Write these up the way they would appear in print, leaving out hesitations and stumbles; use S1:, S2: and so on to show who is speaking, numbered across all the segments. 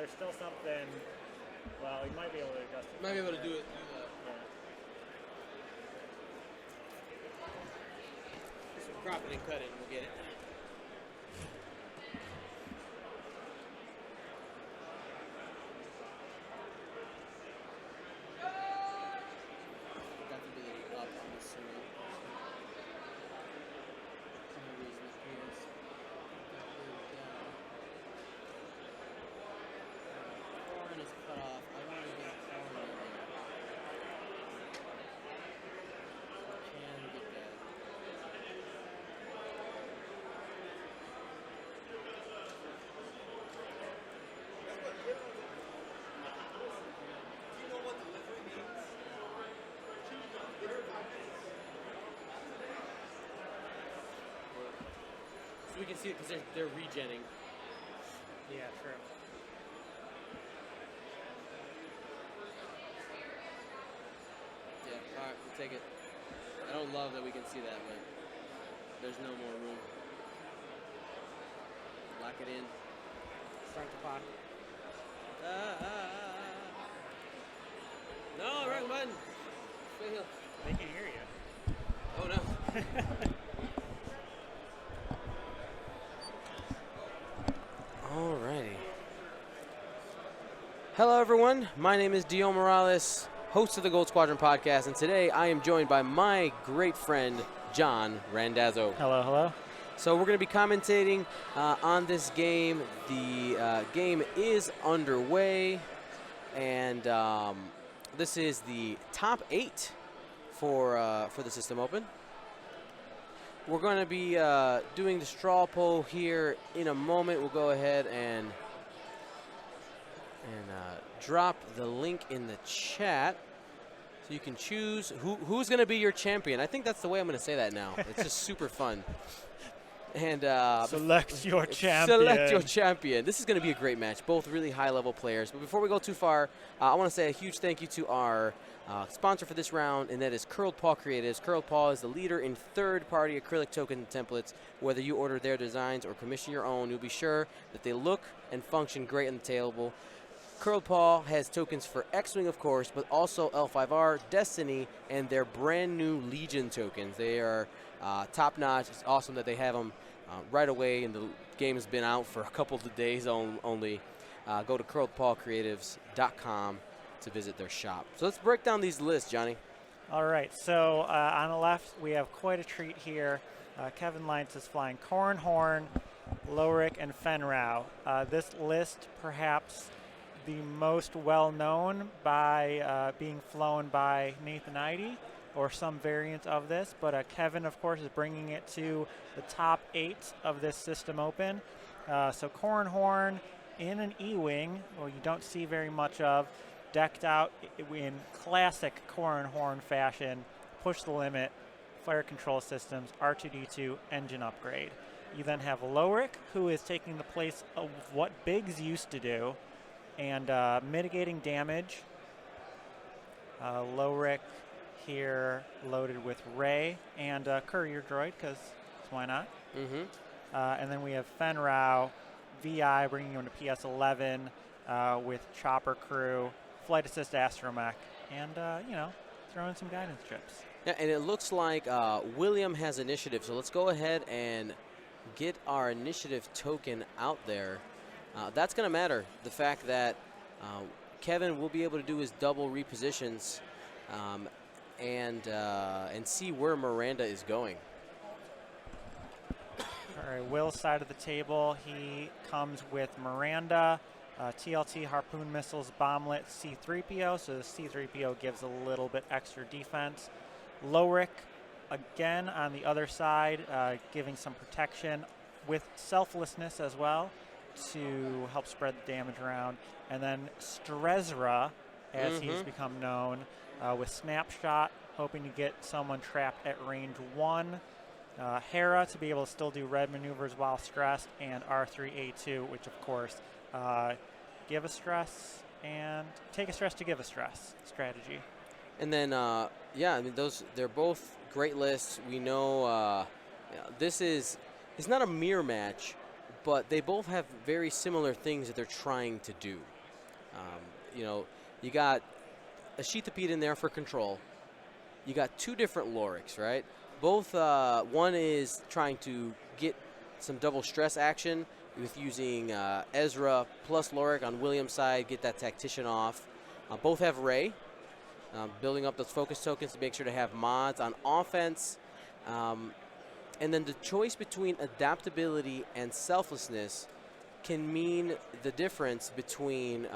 S1: there's still something. Well, he might be able to adjust it.
S2: Might be able to do it.
S1: Yeah.
S2: So crop it and cut it, and we'll get it. We can see it because they're regenning.
S1: Yeah, true.
S2: Yeah, all right, we'll take it. I don't love that we can see that, but there's no more room. Lock it in.
S1: Start the clock.
S2: No, wrong button.
S1: They can hear you.
S2: Oh no. Alrighty. Hello everyone, my name is Dio Morales, host of the Gold Squadron podcast, and today I am joined by my great friend, John Randazzo.
S1: Hello, hello.
S2: So we're going to be commentating on this game. The game is underway, and this is the top 8 for the System Open. We're going to be doing the straw poll here in a moment. We'll go ahead and drop the link in the chat so you can choose who's going to be your champion. I think that's the way I'm going to say that now. It's just super fun. And
S1: select your champion.
S2: Select your champion. This is going to be a great match. Both really high-level players. But before we go too far, I want to say a huge thank you to our sponsor for this round, and that is Curled Paw Creatives. Curled Paw is the leader in third-party acrylic token templates. Whether you order their designs or commission your own, you'll be sure that they look and function great on the table. Curled Paw has tokens for X-Wing, of course, but also L5R, Destiny, and their brand-new Legion tokens. They are top-notch. It's awesome that they have them right away, and the game has been out for a couple of days only. Go to curledpawcreatives.com to visit their shop. So let's break down these lists, Johnny.
S1: All right, so on the left, we have quite a treat here. Kevin Leintz is flying Corran Horn, Lowrick, and Fenn. This list, perhaps the most well-known by being flown by Nathan Eide, or some variant of this, but Kevin, of course, is bringing it to the top 8 of this System Open. So Corran Horn in an E-Wing, well, you don't see very much of, decked out in classic Corran Horn fashion, push the limit, fire control systems, R2-D2, engine upgrade. You then have Lowrick, who is taking the place of what Biggs used to do, and mitigating damage. Lowrick here loaded with Ray and courier droid, because why not?
S2: Mm-hmm.
S1: And then we have Fenn VI bringing him to PS11 with chopper crew, flight assist astromech, and throwing some guidance trips.
S2: Yeah, and it looks like William has initiative, so let's go ahead and get our initiative token out there. That's going to matter. The fact that Kevin will be able to do his double repositions and see where Miranda is going.
S1: All right, Will's side of the table, he comes with Miranda, TLT Harpoon Missiles, Bomblet, C-3PO, so the C-3PO gives a little bit extra defense. Lowrick, again, on the other side, giving some protection with selflessness as well to help spread the damage around. And then Strezra, as he's become known, with Snapshot, hoping to get someone trapped at range 1. Hera to be able to still do red maneuvers while stressed, and R3A2, which of course give a stress and take a stress to give a stress strategy.
S2: And then, yeah, I mean, they're both great lists. We know it's not a mirror match, but they both have very similar things that they're trying to do. You know, you got a Sheathipede in there for control. You got two different Loriks, right? Both, one is trying to get some double stress action with using Ezra plus Lorik on William's side, get that tactician off. Both have Ray, building up those focus tokens to make sure to have mods on offense. And then the choice between adaptability and selflessness can mean the difference between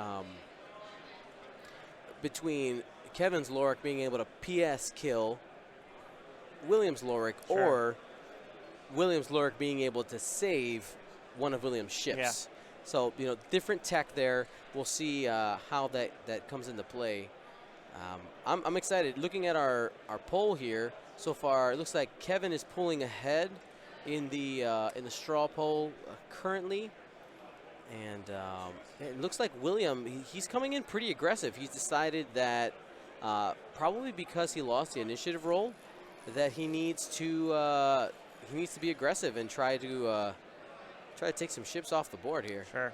S2: Kevin's Lorik being able to PS kill William's Lorik,
S1: Sure.
S2: or William's Lorik being able to save one of William's ships.
S1: Yeah.
S2: So, you know, different tech there. We'll see how that comes into play. I'm excited. Looking at our poll here so far, it looks like Kevin is pulling ahead in the straw poll currently. And it looks like William, he's coming in pretty aggressive. He's decided that probably because he lost the initiative role, that he needs to be aggressive and try to take some ships off the board here.
S1: Sure.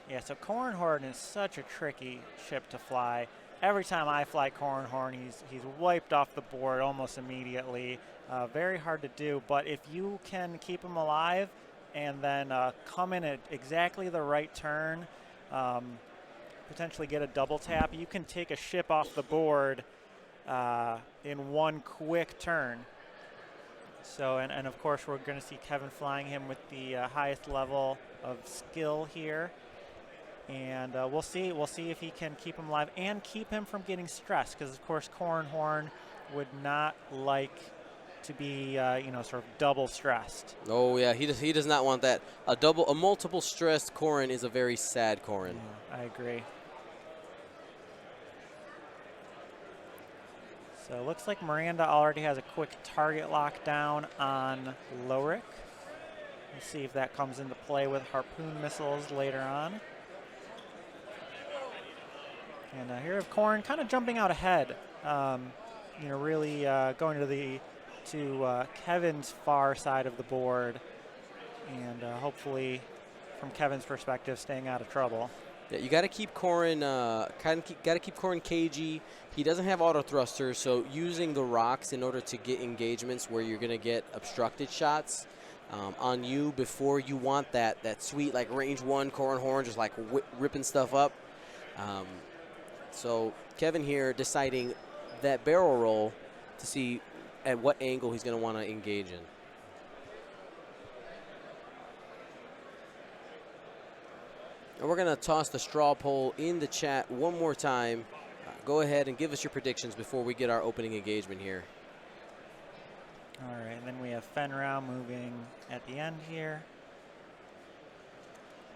S1: Yeah, so Corran is such a tricky ship to fly. Every time I fly Corran, he's wiped off the board almost immediately. Very hard to do, but if you can keep him alive and then come in at exactly the right turn, potentially get a double tap, you can take a ship off the board in one quick turn. So, and of course, we're going to see Kevin flying him with the highest level of skill here. And we'll see if he can keep him alive and keep him from getting stressed, because of course Corran would not like to be sort of double stressed.
S2: Oh yeah, he does not want that. A multiple stressed Corran is a very sad Corran.
S1: Yeah, I agree. So it looks like Miranda already has a quick target lockdown on Lorik. We'll see if that comes into play with harpoon missiles later on. And here we have Corran kind of jumping out ahead, really going to Kevin's far side of the board, and hopefully, from Kevin's perspective, staying out of trouble.
S2: Yeah, you got to keep Corran, cagey. He doesn't have auto thrusters, so using the rocks in order to get engagements where you're gonna get obstructed shots on you before you want that sweet like range 1 Corran just like ripping stuff up. So Kevin here deciding that barrel roll to see at what angle he's going to want to engage in. And we're going to toss the straw poll in the chat one more time. Go ahead and give us your predictions before we get our opening engagement here.
S1: All right, and then we have Fenn moving at the end here.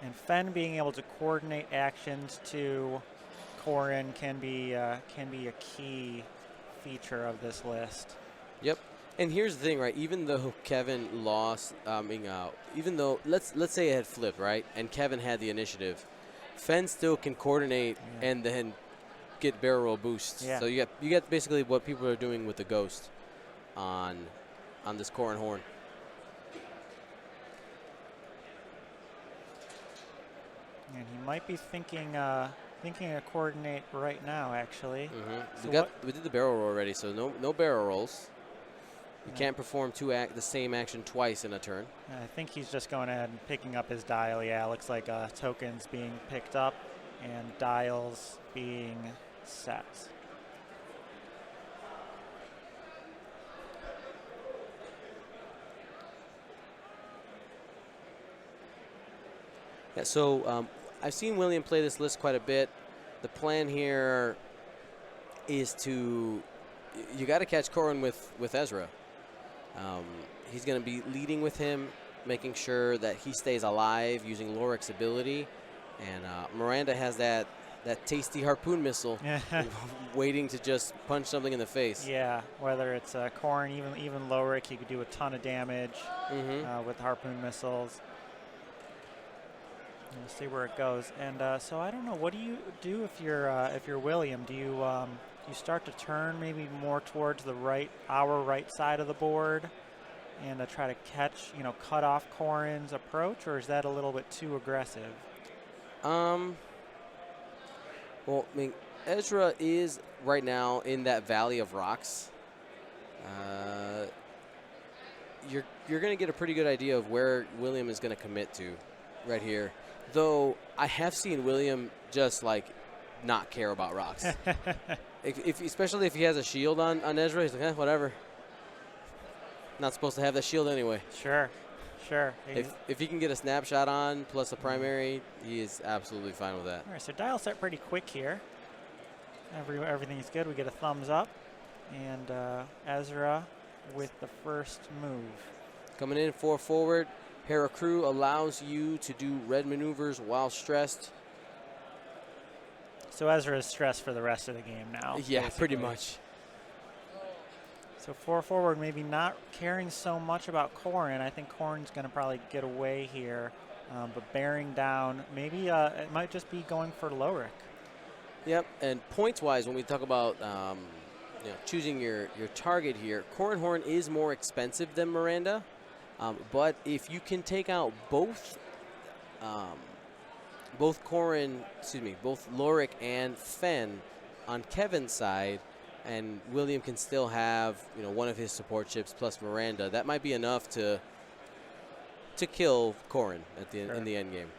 S1: And Fenn being able to coordinate actions to Corran can be a key feature of this list.
S2: Yep. And here's the thing, right? Even though Kevin lost, even though let's say it had flipped, right, and Kevin had the initiative, Fenn still can coordinate and then get barrel roll boosts.
S1: Yeah.
S2: So you get basically what people are doing with the Ghost on this Corran horn.
S1: And he might be thinking a coordinate right now, actually.
S2: Mm-hmm.
S1: So
S2: we did the barrel roll already, so no barrel rolls. You can't perform the same action twice in a turn.
S1: I think he's just going ahead and picking up his dial. Yeah, looks like tokens being picked up and dials being set.
S2: Yeah, so I've seen William play this list quite a bit. The plan here is you got to catch Corran with Ezra. He's going to be leading with him, making sure that he stays alive using Lorik's ability. And Miranda has that tasty harpoon missile waiting to just punch something in the face.
S1: Yeah, whether it's Corran, even Lorik, he could do a ton of damage with harpoon missiles. We'll see where it goes. And so I don't know. What do you do if you're William? Do you start to turn maybe more towards our right side of the board, and try to cut off Corran's approach, or is that a little bit too aggressive?
S2: Well, I mean, Ezra is right now in that valley of rocks. You're going to get a pretty good idea of where William is going to commit to right here. Though I have seen William just like not care about rocks. Especially if he has a shield on Ezra, he's like, whatever. Not supposed to have that shield anyway.
S1: Sure.
S2: If he can get a snapshot on plus a primary, he is absolutely fine with that.
S1: All right, so dial set pretty quick here. Everything's good. We get a thumbs up. And Ezra with the first move.
S2: Coming in 4 forward, Hera Crew allows you to do red maneuvers while stressed.
S1: So Ezra is stressed for the rest of the game now.
S2: Yeah,
S1: basically.
S2: pretty much.
S1: So 4 forward, maybe not caring so much about Corran. I think Corran's going to probably get away here. But bearing down, maybe it might just be going for Lorik.
S2: Yep, and points-wise, when we talk about choosing your target here, Corran Horn is more expensive than Miranda. But if you can take out both Lorik and Fenn on Kevin's side, and William can still have one of his support ships plus Miranda, that might be enough to kill Corran at the in the end game.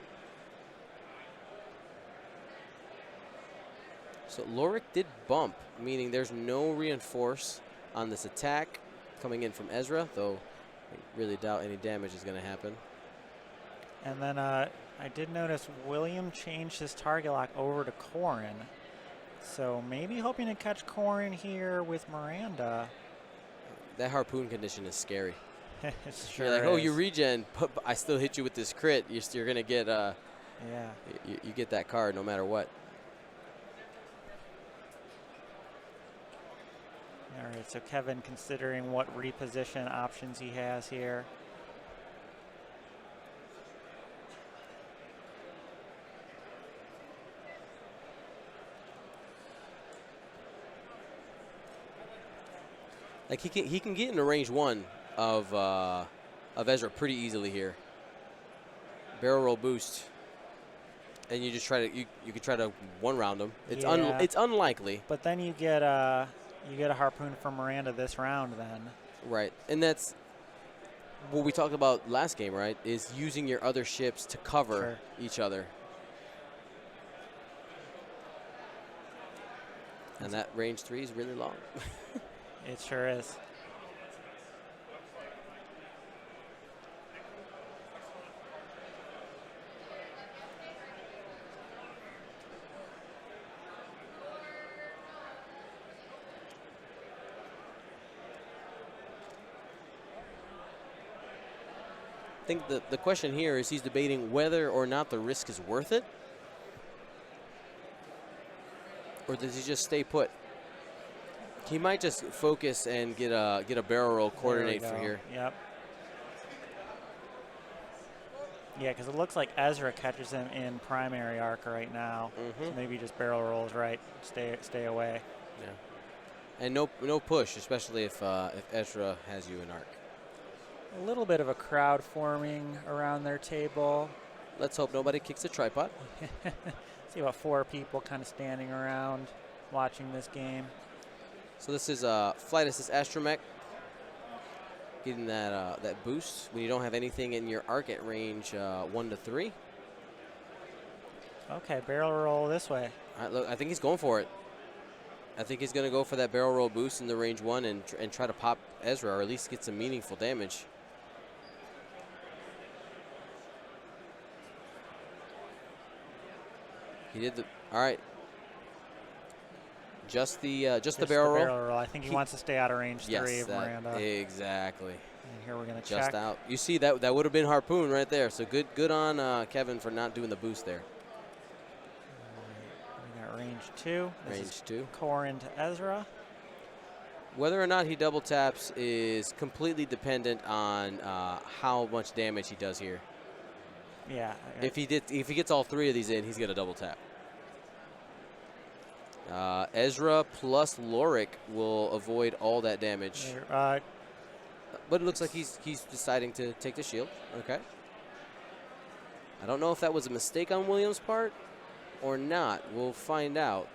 S2: So Lorik did bump, meaning there's no reinforce on this attack coming in from Ezra, though I really doubt any damage is going to happen.
S1: And then I did notice William changed his target lock over to Corran. So maybe hoping to catch Corran here with Miranda.
S2: That harpoon condition is scary.
S1: It sure
S2: You're like,
S1: is.
S2: oh, you regen, but I still hit you with this crit. You're going to get, you get that card no matter what.
S1: All right, so Kevin considering what reposition options he has here.
S2: Like he can get into range 1 of Ezra pretty easily here. Barrel roll boost, and you just try to you could try to one round him. It's it's unlikely.
S1: But then you get a harpoon from Miranda this round then.
S2: Right, and that's what we talked about last game, right? Is using your other ships to cover each other. And that range 3 is really long.
S1: It sure is.
S2: I think the question here is he's debating whether or not the risk is worth it, or does he just stay put? He might just focus and get a barrel roll coordinate for here.
S1: Yep. Yeah, because it looks like Ezra catches him in primary arc right now. So maybe just barrel rolls right, stay away.
S2: Yeah. And no push, especially if Ezra has you in arc.
S1: A little bit of a crowd forming around their table.
S2: Let's hope nobody kicks a tripod.
S1: See about 4 people kind of standing around watching this game.
S2: So this is Flight Assist Astromech getting that boost when you don't have anything in your arc at range 1 to 3.
S1: Okay, barrel roll this way.
S2: All right, look, I think he's going for it. I think he's going to go for that barrel roll boost in the range 1 and try to pop Ezra, or at least get some meaningful damage. He did all right. Just the barrel roll.
S1: I think he wants to stay out of range 3 of Miranda.
S2: Exactly.
S1: And here we're going to check.
S2: Just out. You see that would have been harpoon right there. So good on Kevin for not doing the boost there.
S1: We got range 2.
S2: Range 2.
S1: Corran to Ezra.
S2: Whether or not he double taps is completely dependent on how much damage he does here.
S1: Yeah.
S2: If he gets all 3 of these in, he's going to double tap. Ezra plus Lorik will avoid all that damage. But it looks like he's deciding to take the shield. Okay. I don't know if that was a mistake on Williams' part or not. We'll find out.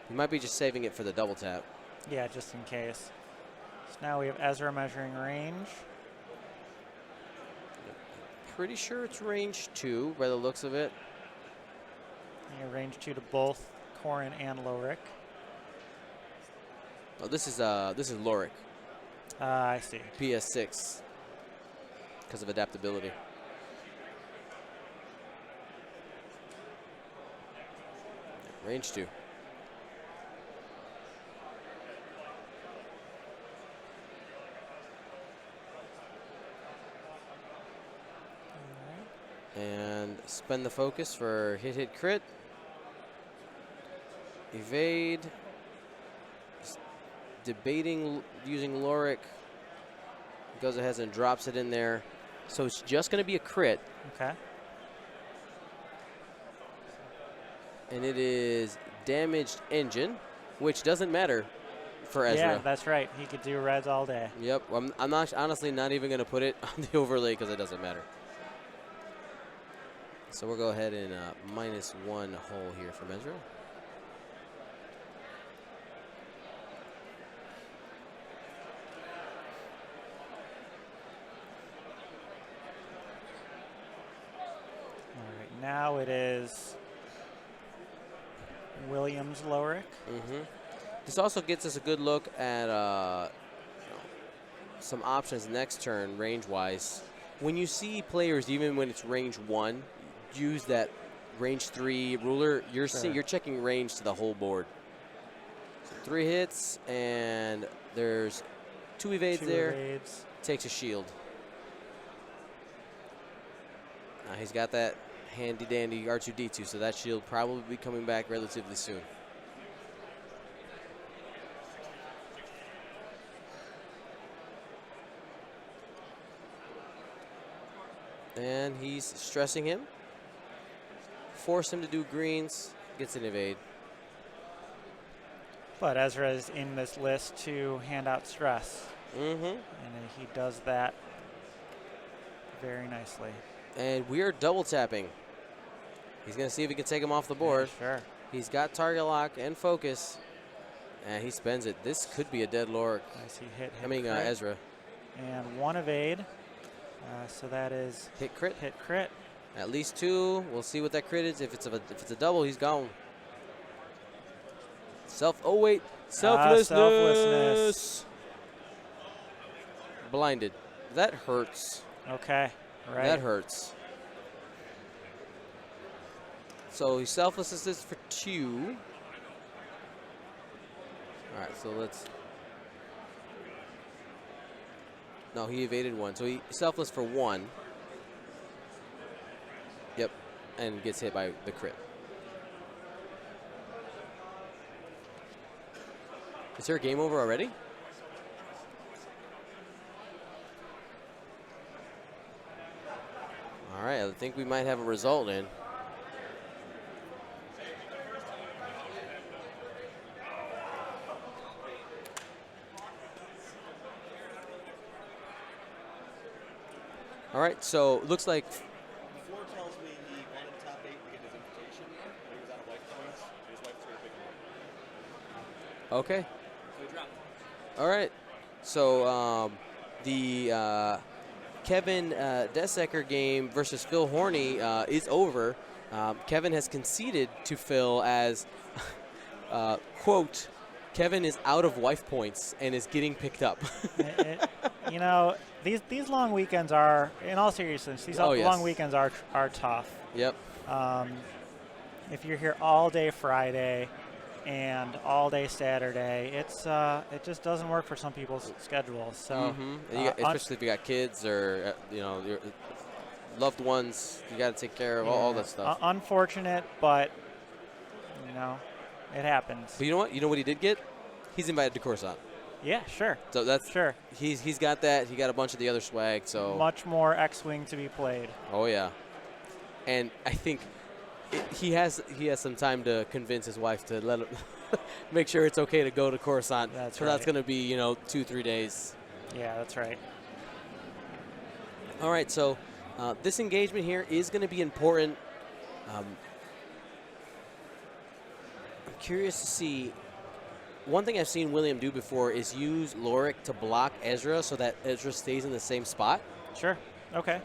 S2: He might be just saving it for the double tap.
S1: Yeah, just in case. So now we have Ezra measuring range.
S2: Pretty sure it's range 2 by the looks of it.
S1: Yeah, range 2 to both Corran and Lowrick.
S2: Oh, this is Lorick.
S1: I see.
S2: PS6 because of adaptability. Range 2. And spend the focus for hit, crit. Evade. Just debating using Lorick. Goes ahead and drops it in there. So it's just going to be a crit.
S1: Okay.
S2: And it is damaged engine, which doesn't matter for Ezra.
S1: Yeah, that's right. He could do reds all day.
S2: Yep. I'm not, honestly not even going to put it on the overlay because it doesn't matter. So we'll go ahead and -1 hole here from Ezra.
S1: All right, now it is Williams Lowrick.
S2: This also gets us a good look at some options next turn range-wise. When you see players, even when it's range 1, use that range 3 ruler, you're checking range to the whole board. So 3 hits, and there's 2 evades there. Takes a shield. He's got that handy-dandy R2-D2, so that shield probably be coming back relatively soon. And he's stressing him. Force him to do greens, gets an evade.
S1: But Ezra is in this list to hand out stress. And he does that very nicely.
S2: And we are double tapping. He's going to see if he can take him off the board.
S1: Yeah, sure.
S2: He's got target lock and focus. And he spends it. This could be a dead Lorick.
S1: Nice, he hit
S2: Ezra.
S1: And 1 evade. So that is
S2: hit crit.
S1: Hit crit.
S2: At least 2. We'll see what that crit is. If it's a double, he's gone. Selflessness.
S1: Selflessness.
S2: Blinded. That hurts.
S1: Okay. Right.
S2: That hurts. So he selflessness for 2. All right, so let's. No, he evaded 1. So he selfless for 1. Yep, and gets hit by the crit. Is there a game over already? All right, I think we might have a result in. All right, so looks like.
S3: Floor tells me he wanted top 8 to get his invitation. He was out of life points. His wife started picking him up.
S2: Okay.
S3: So he dropped.
S2: All right. So the Kevin Desecker game versus Phil Horney is over. Kevin has conceded to Phil as, quote, Kevin is out of wife points and is getting picked up.
S1: You know, these long weekends are, in all seriousness, these long weekends are tough.
S2: Yep.
S1: If you're here all day Friday and all day Saturday, it just doesn't work for some people's schedules. So,
S2: especially if you got kids or your loved ones, you got to take care of all that stuff.
S1: Unfortunate, but it happens.
S2: But you know what? You know what he did get? He's invited to Coruscant.
S1: Yeah, sure.
S2: So that's
S1: sure.
S2: He's got that. He got a bunch of the other swag. So
S1: much more X-wing to be played.
S2: Oh yeah, and I think he has some time to convince his wife to let him make sure it's okay to go to Coruscant.
S1: That's
S2: right. That's going to be 2-3 days.
S1: Yeah, that's right.
S2: All right, so this engagement here is going to be important. I'm curious to see. One thing I've seen William do before is use Lorik to block Ezra so that Ezra stays in the same spot.
S1: Sure. Okay.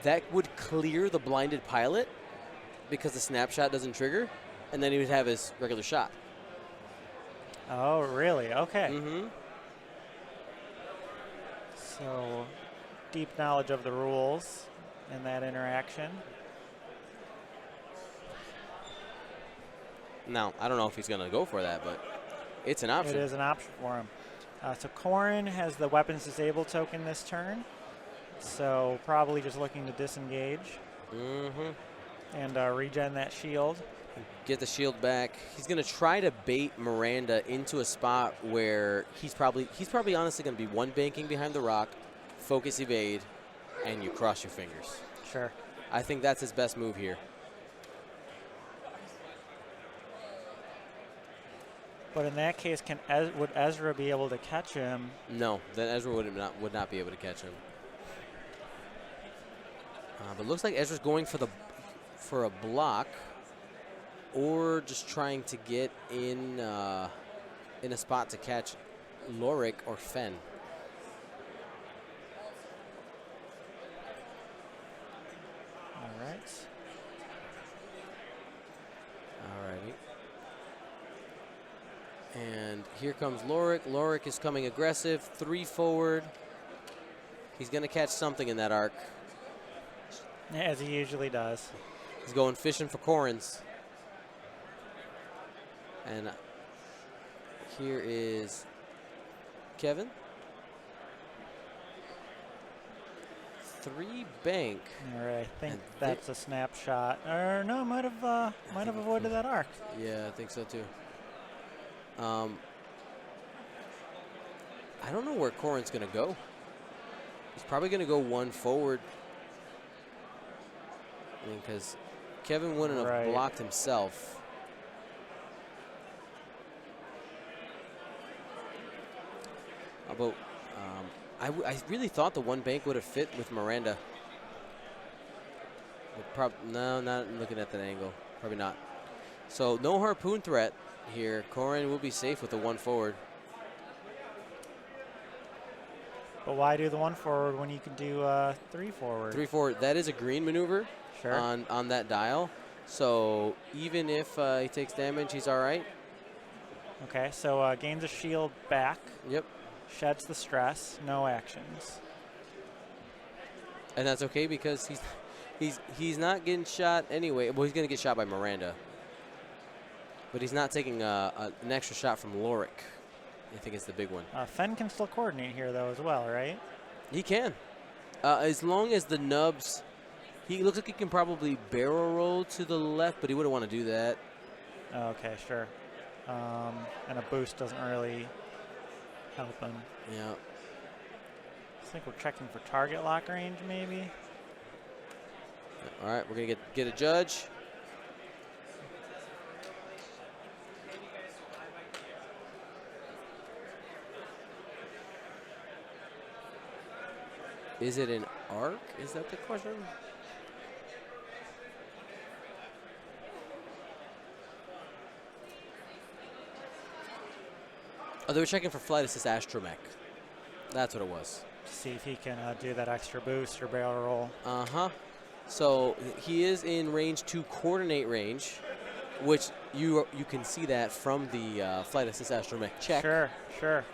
S2: That would clear the blinded pilot because the snapshot doesn't trigger, and then he would have his regular shot.
S1: Oh, really? Okay.
S2: Mm-hmm.
S1: So, deep knowledge of the rules in that interaction.
S2: Now, I don't know if he's going to go for that, but it's an option.
S1: It is an option for him. So Corran has the weapons disabled token this turn. So probably just looking to disengage and regen that shield.
S2: Get the shield back. He's going to try to bait Miranda into a spot where he's probably honestly going to be one banking behind the rock, focus evade, and you cross your fingers.
S1: Sure.
S2: I think that's his best move here.
S1: But in that case, would Ezra be able to catch him?
S2: No, then Ezra would not be able to catch him. But looks like Ezra's going for a block, or just trying to get in a spot to catch Lorik or Fenn.
S1: All right.
S2: Alrighty. And here comes Lorik. Lorik is coming aggressive, 3 forward. He's going to catch something in that arc.
S1: As he usually does.
S2: He's going fishing for Corrans. And here is Kevin. 3 bank.
S1: All right, I think that's a snapshot. Or no, might have avoided that arc.
S2: Yeah, I think so too. I don't know where Corran's going to go. He's probably going to go 1 forward. I mean, because Kevin wouldn't have blocked himself. But I really thought the 1 bank would have fit with Miranda. No, not looking at that angle. Probably not. So no harpoon threat here. Corran will be safe with the 1 forward.
S1: But why do the 1 forward when you can do 3 forward?
S2: 3 forward. That is a green maneuver.
S1: Sure.
S2: On that dial. So even if he takes damage, he's all right.
S1: Okay, so gains a shield back.
S2: Yep.
S1: Sheds the stress. No actions.
S2: And that's okay because he's not getting shot anyway. Well, he's going to get shot by Miranda. But he's not taking an extra shot from Lorik. I think it's the big one.
S1: Fenn can still coordinate here, though, as well, right?
S2: He can. As long as the nubs... He looks like he can probably barrel roll to the left, but he wouldn't want to do that.
S1: Okay, sure. And a boost doesn't really help him.
S2: Yeah.
S1: I think we're checking for target lock range, maybe.
S2: All right, we're going to get a judge. Is it an arc? Is that the question? Oh, they were checking for flight assist astromech. That's what it was.
S1: To see if he can do that extra boost or barrel roll.
S2: Uh-huh. So he is in range 2 coordinate range, which you can see that from the flight assist astromech check.
S1: Sure, sure.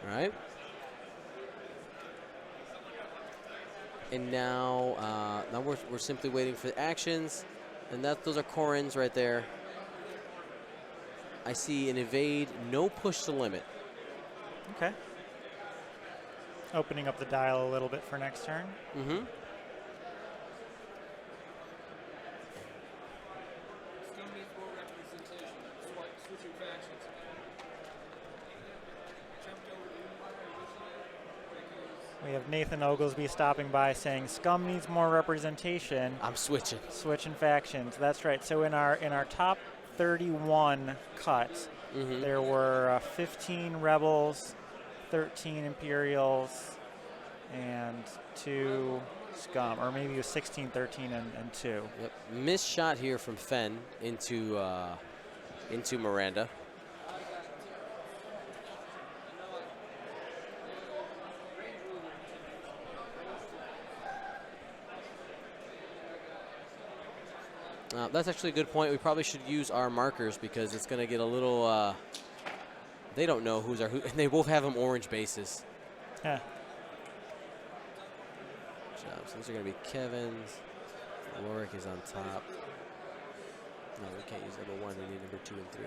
S2: All right. And now, we're simply waiting for the actions, and those are Corrans right there. I see an evade, no push to limit.
S1: Okay. Opening up the dial a little bit for next turn.
S2: Mm-hmm.
S1: We have Nathan Oglesby stopping by saying Scum needs more representation.
S2: I'm switching.
S1: Switching factions. That's right. So in our top 31 cuts, there were 15 Rebels, 13 Imperials, and 2 Scum. Or maybe it was 16, 13, and 2.
S2: Yep. Missed shot here from Fenn into into Miranda. That's actually a good point. We probably should use our markers because it's going to get a little. They don't know who's who, and they both have them orange bases.
S1: Yeah.
S2: So these are going to be Kevin's. Lorik is on top. No, we can't use number 1. We need number 2 and 3.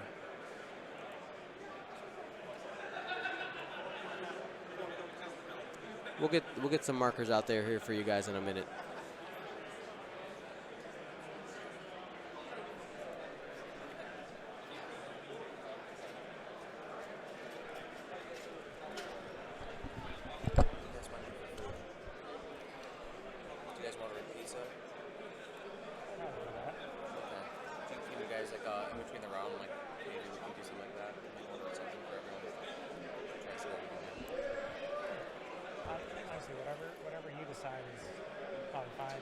S2: We'll get some markers out there here for you guys in a minute.
S1: Whatever you decide is probably fine.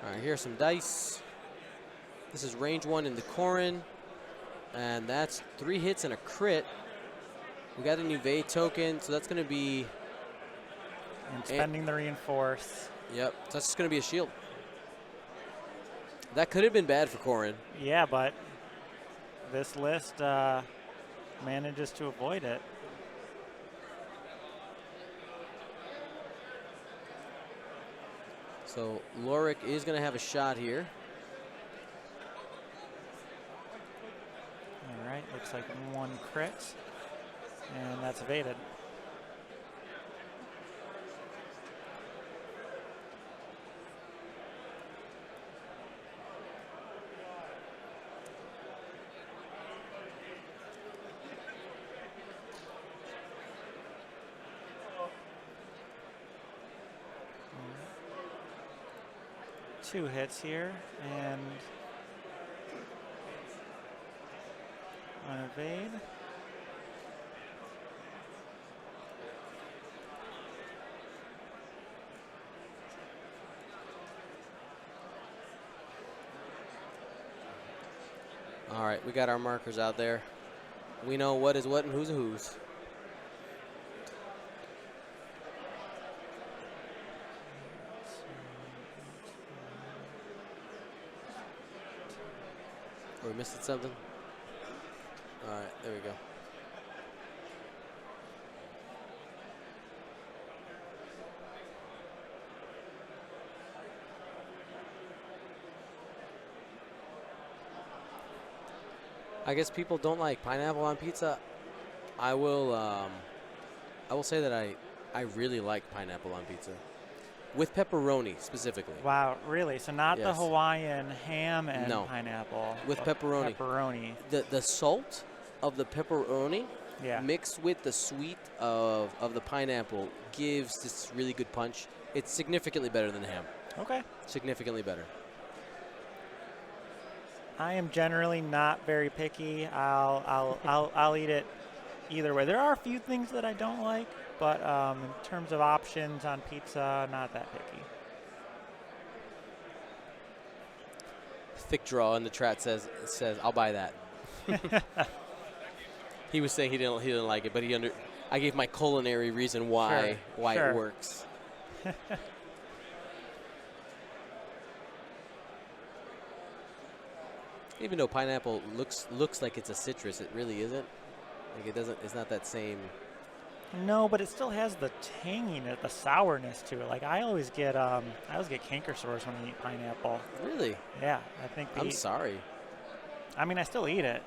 S2: All right, here's some dice. This is range 1 in the Corran. And that's 3 hits and a crit. We got an evade token, so that's going to be...
S1: And spending the reinforce.
S2: Yep, so that's just going to be a shield. That could have been bad for Corran.
S1: Yeah, but this list manages to avoid it.
S2: So Lorik is going to have a shot here.
S1: All right, looks like 1 crit, and that's evaded. Two hits here, and an evade.
S2: All right, we got our markers out there. We know what is what and who's a who's. Are we missing something? All right, there we go. I guess people don't like pineapple on pizza. I will say that I really like pineapple on pizza. With pepperoni, specifically.
S1: Wow, really? So not the
S2: Yes.
S1: Hawaiian ham and
S2: No.
S1: pineapple.
S2: With
S1: but
S2: pepperoni.
S1: Pepperoni.
S2: The salt of the pepperoni
S1: Yeah.
S2: mixed with the sweet of the pineapple gives this really good punch. It's significantly better than ham.
S1: Okay.
S2: Significantly better.
S1: I am generally not very picky. I'll eat it either way. There are a few things that I don't like, but in terms of options on pizza, not that picky.
S2: Thick draw in the chat says I'll buy that. He was saying he didn't like it, but I gave my culinary reason why
S1: Sure.
S2: it works. Even though pineapple looks like it's a citrus, it really isn't. Like it doesn't. It's not that same.
S1: No, but it still has the tanginess, the sourness to it. Like I always get canker sores when I eat pineapple.
S2: Really?
S1: Yeah, I think.
S2: I'm sorry.
S1: I mean, I still eat it.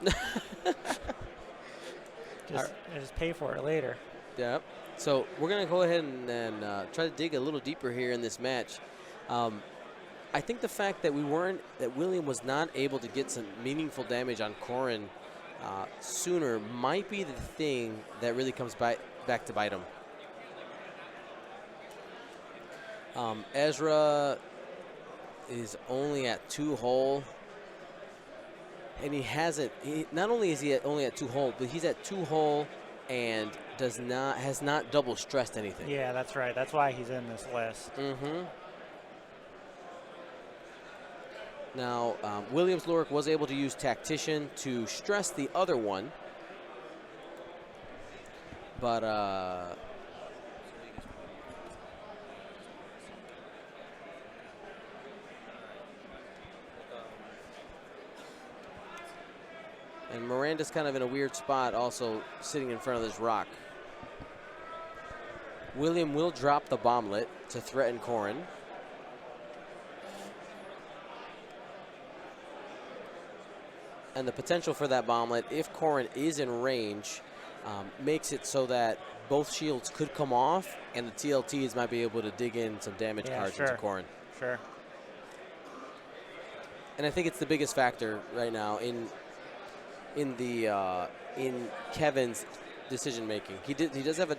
S1: I just pay for it later.
S2: Yep. So we're gonna go ahead and try to dig a little deeper here in this match. I think the fact that William was not able to get some meaningful damage on Corran sooner might be the thing that really comes back to bite him. Ezra is only at 2 hole, and he hasn't. Not only is he only at 2 hole, but he's at 2 hole and has not double stressed anything.
S1: Yeah, that's right. That's why he's in this list.
S2: Mm-hmm. Now, Williams-Lurick was able to use Tactician to stress the other one, but and Miranda's kind of in a weird spot, also sitting in front of this rock. William will drop the bomblet to threaten Corran. And the potential for that bomblet, if Corran is in range, makes it so that both shields could come off, and the TLTs might be able to dig in some damage cards into Corran.
S1: Sure.
S2: And I think it's the biggest factor right now in Kevin's decision making. He does have a.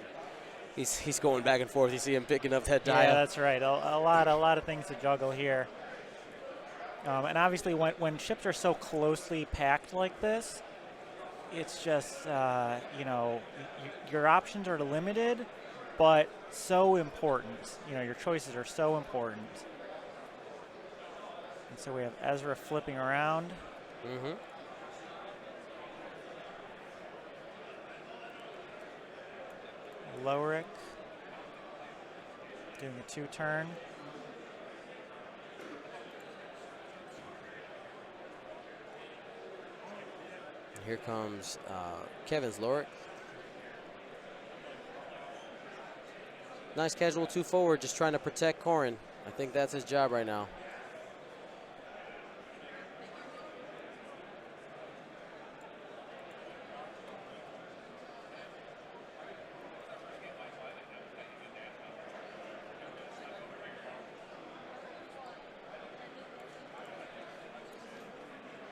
S2: He's going back and forth. You see him picking up that dial.
S1: Yeah, that's right. A lot of things to juggle here. And obviously, when ships are so closely packed like this, it's just your options are limited, but so important. Your choices are so important. And so we have Ezra flipping around.
S2: Mm-hmm.
S1: Lowrick doing a 2-turn.
S2: Here comes Kevin's Lurick. Nice casual 2 forward, just trying to protect Corran. I think that's his job right now.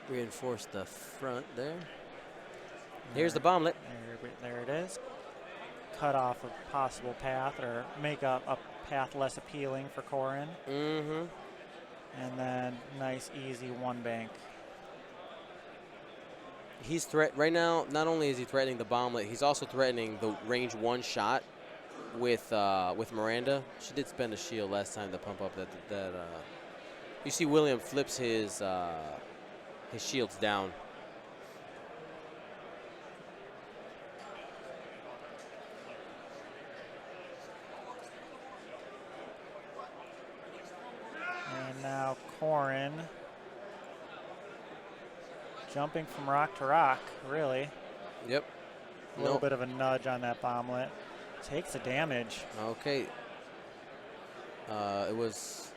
S2: Reinforce the front there. Here's the bomblet.
S1: There it is. Cut off a possible path, or make a path less appealing for Corran.
S2: Mm-hmm.
S1: And then nice, easy 1 bank.
S2: He's right now. Not only is he threatening the bomblet, he's also threatening the range 1 shot with Miranda. She did spend a shield last time to pump up that. You see, William flips his shields down.
S1: And now Corran jumping from rock to rock, really.
S2: Yep.
S1: A little bit of a nudge on that bomblet. Takes the damage.
S2: Okay. It was.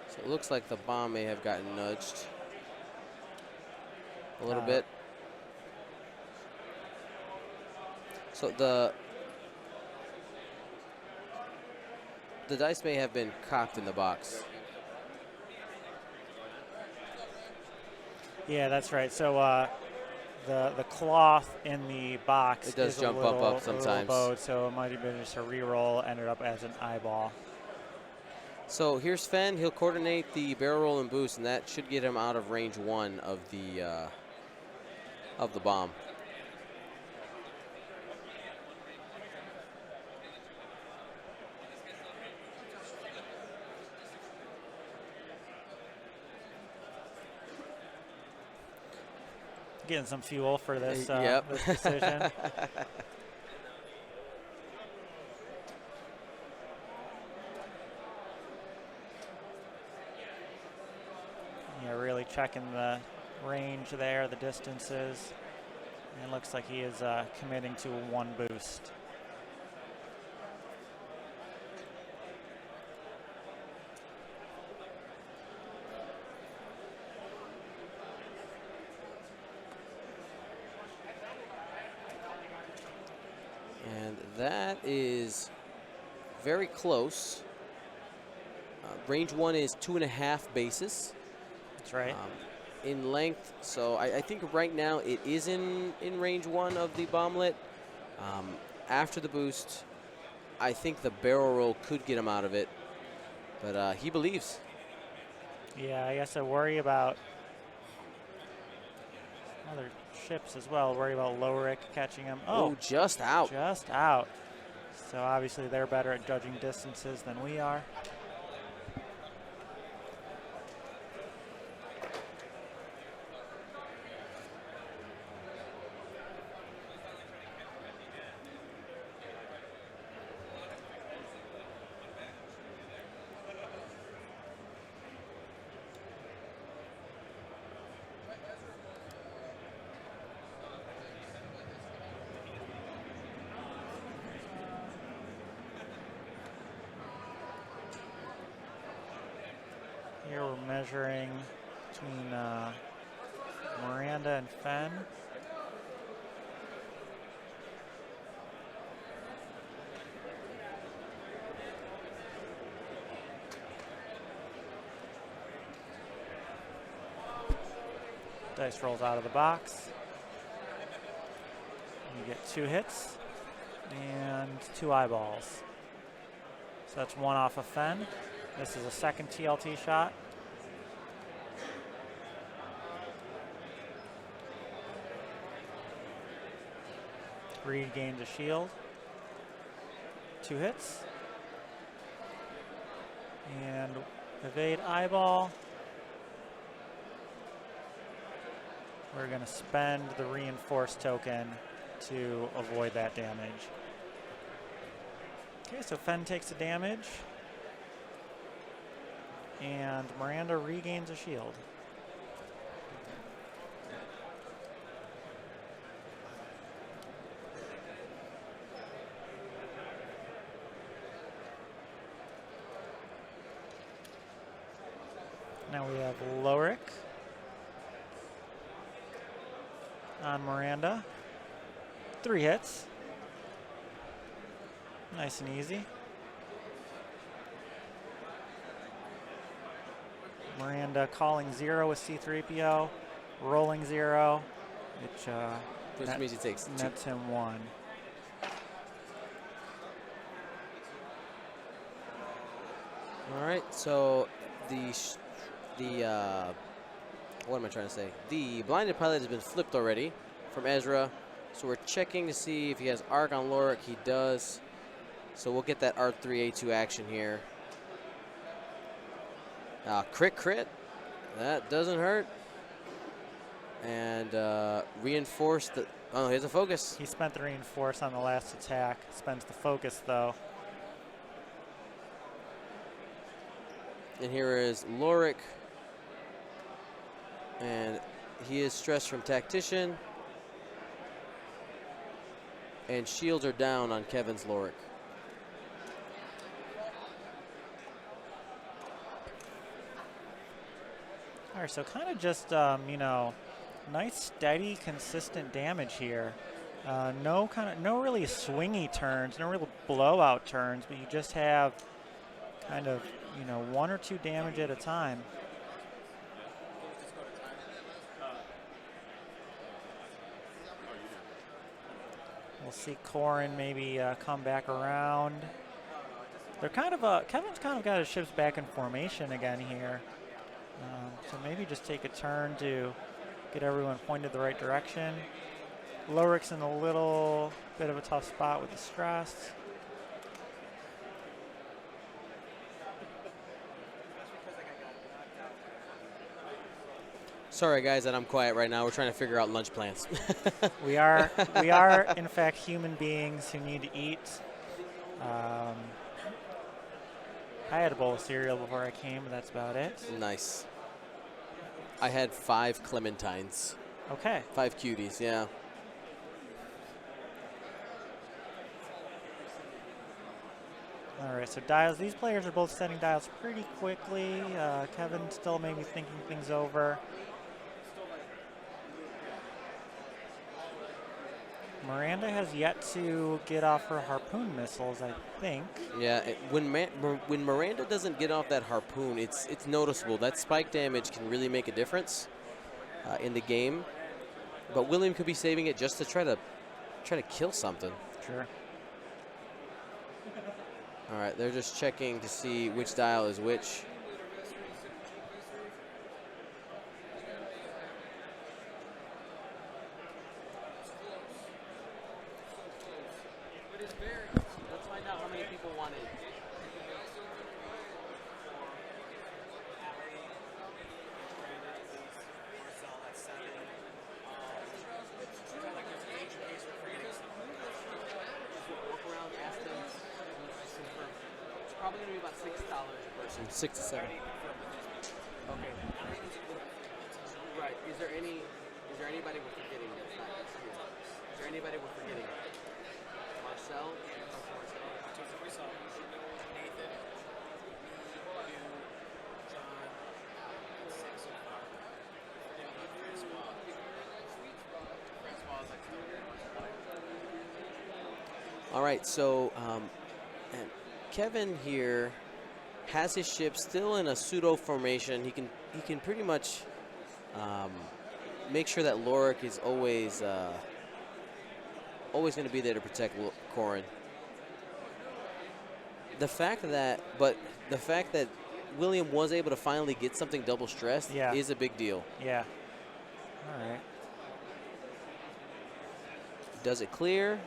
S2: So it looks like the bomb may have gotten nudged a little bit. So the dice may have been cocked in the box.
S1: Yeah, that's right. So the cloth in the box
S2: it does
S1: is
S2: jump
S1: a little,
S2: up sometimes.
S1: Bowed, so it might have been just a reroll. Ended up as an eyeball.
S2: So here's Fenn. He'll coordinate the barrel roll and boost, and that should get him out of range 1 of the bomb.
S1: Getting some fuel for this,
S2: yep.
S1: this decision. Yeah, really checking the range there, the distances. And it looks like he is committing to 1 boost.
S2: And that is very close. Range 1 is 2.5 bases.
S1: That's right.
S2: in length, so I think right now it is in range 1 of the bomblet. After the boost, I think the barrel roll could get him out of it, but he believes.
S1: Yeah, I guess I worry about other ships as well. Worry about Lowrick catching him.
S2: Oh, just out.
S1: Just out. So obviously they're better at judging distances than we are. Here we're measuring between Miranda and Fenn. Dice rolls out of the box. You get 2 hits and 2 eyeballs. So that's 1 off of Fenn. This is a second TLT shot. Reed gains a shield. 2 hits. And evade eyeball. We're going to spend the reinforced token to avoid that damage. Okay, so Fenn takes the damage. And Miranda regains a shield. Now we have Lowrick on Miranda. 3 hits. Nice and easy. Miranda calling 0 with C-3PO, rolling 0, which
S2: means he takes 2.
S1: nets him 1.
S2: All right, so what am I trying to say? The blinded pilot has been flipped already from Ezra, so we're checking to see if he has arc on Loric. He does, so we'll get that R3A2 action here. Crit. That doesn't hurt. And reinforce the. Oh, here's a focus.
S1: He spent the reinforce on the last attack. Spends the focus though.
S2: And here is Loric. And he is stressed from Tactician. And shields are down on Kevin's Loric.
S1: All right, so kind of just, nice, steady, consistent damage here. No really swingy turns, no real blowout turns, but you just have kind of, 1 or 2 damage at a time. We'll see Corran maybe come back around. They're kind of, Kevin's kind of got his ships back in formation again here. So maybe just take a turn to get everyone pointed the right direction. Loric's in a little bit of a tough spot with the stress.
S2: Sorry, guys, that I'm quiet right now. We're trying to figure out lunch plans.
S1: We are, in fact, human beings who need to eat. I had a bowl of cereal before I came, but that's about it.
S2: Nice. I had 5 clementines.
S1: Okay.
S2: 5 cuties, yeah.
S1: All right, so dials. These players are both setting dials pretty quickly. Kevin still maybe thinking things over. Miranda has yet to get off her harpoon missiles, I think.
S2: Yeah, when Miranda doesn't get off that harpoon, it's noticeable. That spike damage can really make a difference. in the game, but William could be saving it just to try to kill something.
S1: Sure.
S2: All right, they're just checking to see which dial is which. Let's find out how many people want it. Probably going to be about $6 a person. 6 to 7. Okay. Right. Is there anybody we're forgetting? Is there anybody we're forgetting? Marcel?
S4: Nathan, you, John, and 6 so far. Francois is like 2
S2: All right. So, and Kevin here has his ship still in a pseudo formation. He can pretty much make sure that Lorik is always going to be there to protect Corran. The fact that William was able to finally get something double stressed is a big deal.
S1: Yeah. All right.
S2: Does it clear?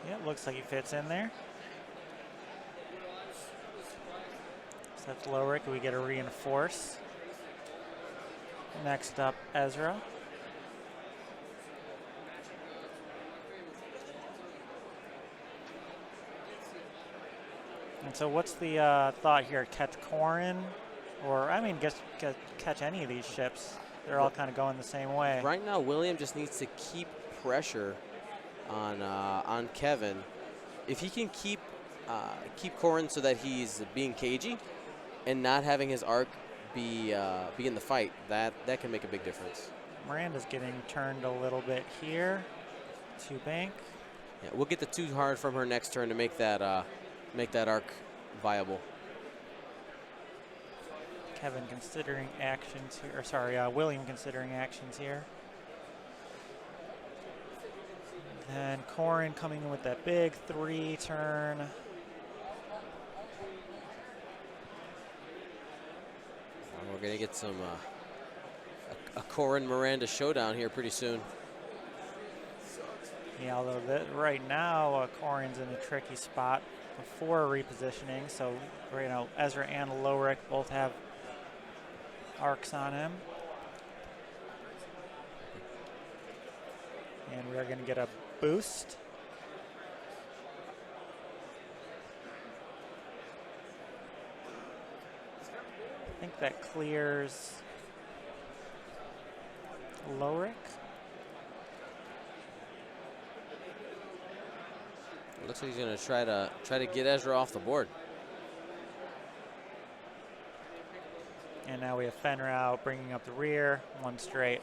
S1: Yeah, looks like he fits in there. So that's Lorik. We get a reinforce. Next up, Ezra. And so what's the thought here? Catch Corran? Or, I mean, catch any of these ships. They're all kind of going the same way.
S2: Right now, William just needs to keep pressure on Kevin. If he can keep Corran so that he's being cagey and not having his arc be in the fight, that can make a big difference.
S1: Miranda's getting turned a little bit here to bank.
S2: Yeah, we'll get the 2 hard from her next turn to make that arc viable.
S1: Kevin considering actions here, or sorry, William considering actions here. And Corran coming in with that big 3 turn.
S2: We're gonna get some a Corran Miranda showdown here pretty soon.
S1: Yeah, although right now Corran's in a tricky spot before repositioning. So you know, Ezra and Lorik both have arcs on him. And we're going to get a boost. I think that clears Lorik.
S2: Looks like he's going to try to get Ezra off the board.
S1: And now we have Fenn bringing up the rear, 1 straight.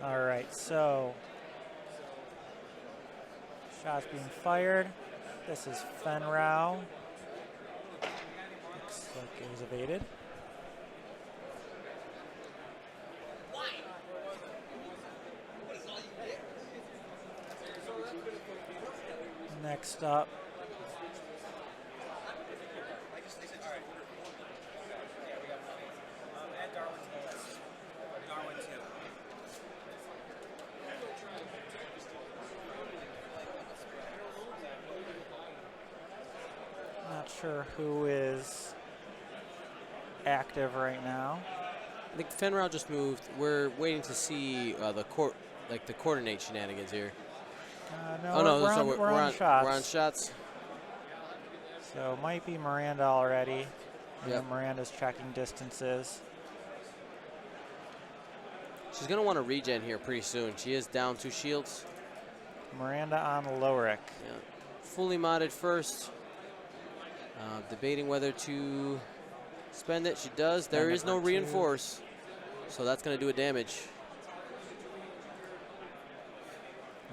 S1: All right, so shots being fired. This is Fenn. Looks like it was evaded. Next up, not sure who is active right now.
S2: I think Fenn just moved. We're waiting to see the coordinate shenanigans here.
S1: No, we're on shots.
S2: We're on shots.
S1: So it might be Miranda already.
S2: Yep.
S1: Miranda's checking distances.
S2: She's going to want to regen here pretty soon. She is down 2 shields.
S1: Miranda on Lorik.
S2: Yeah. Fully modded first. Debating whether to spend it. She does. There is no reinforce. So that's going to do a damage.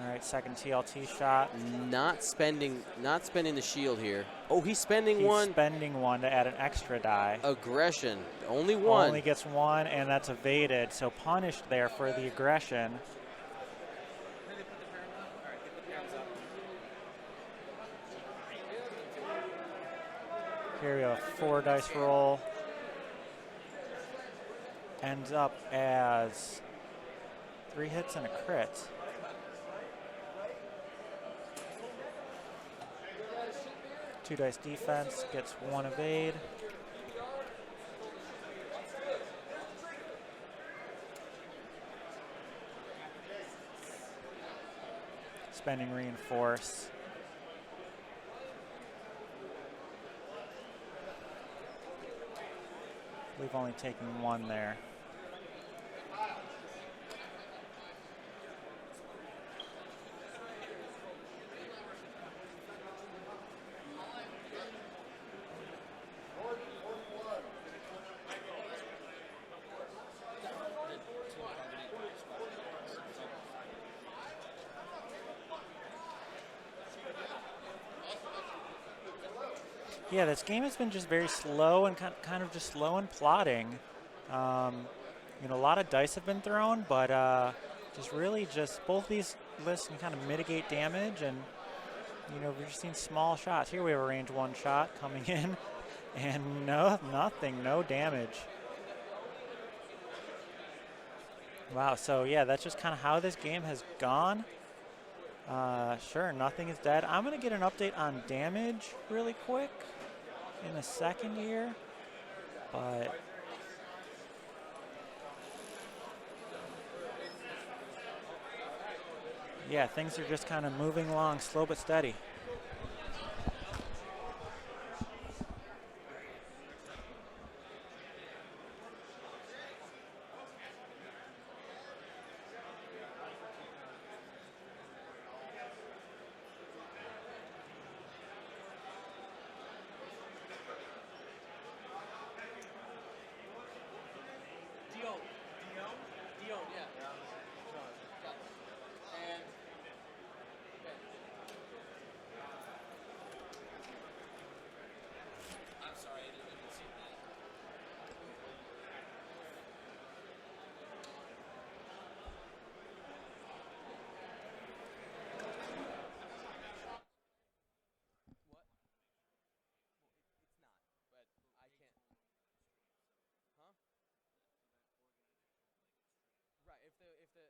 S1: All right, second TLT shot.
S2: Not spending the shield here. Oh, he's spending
S1: He's
S2: one.
S1: spending one to add an extra die.
S2: Aggression. Only one.
S1: Only gets one, and that's evaded. So punished there for the aggression.
S4: Then they put the parent on. All right, they put parents up.
S1: Here we go, 4 dice roll. Ends up as 3 hits and a crit. Two dice defense, gets 1 evade. Spending reinforce. We've only taken 1 there. Yeah, this game has been just very slow and kind of just slow and plodding. You know, a lot of dice have been thrown, but just really just both these lists can kind of mitigate damage, and you know, we're just seeing small shots. Here we have a range 1 shot coming in, and nothing, no damage. Wow, so yeah, that's just kind of how this game has gone. Sure, nothing is dead. I'm going to get an update on damage really quick in a second here, but yeah, things are just kind of moving along slow but steady.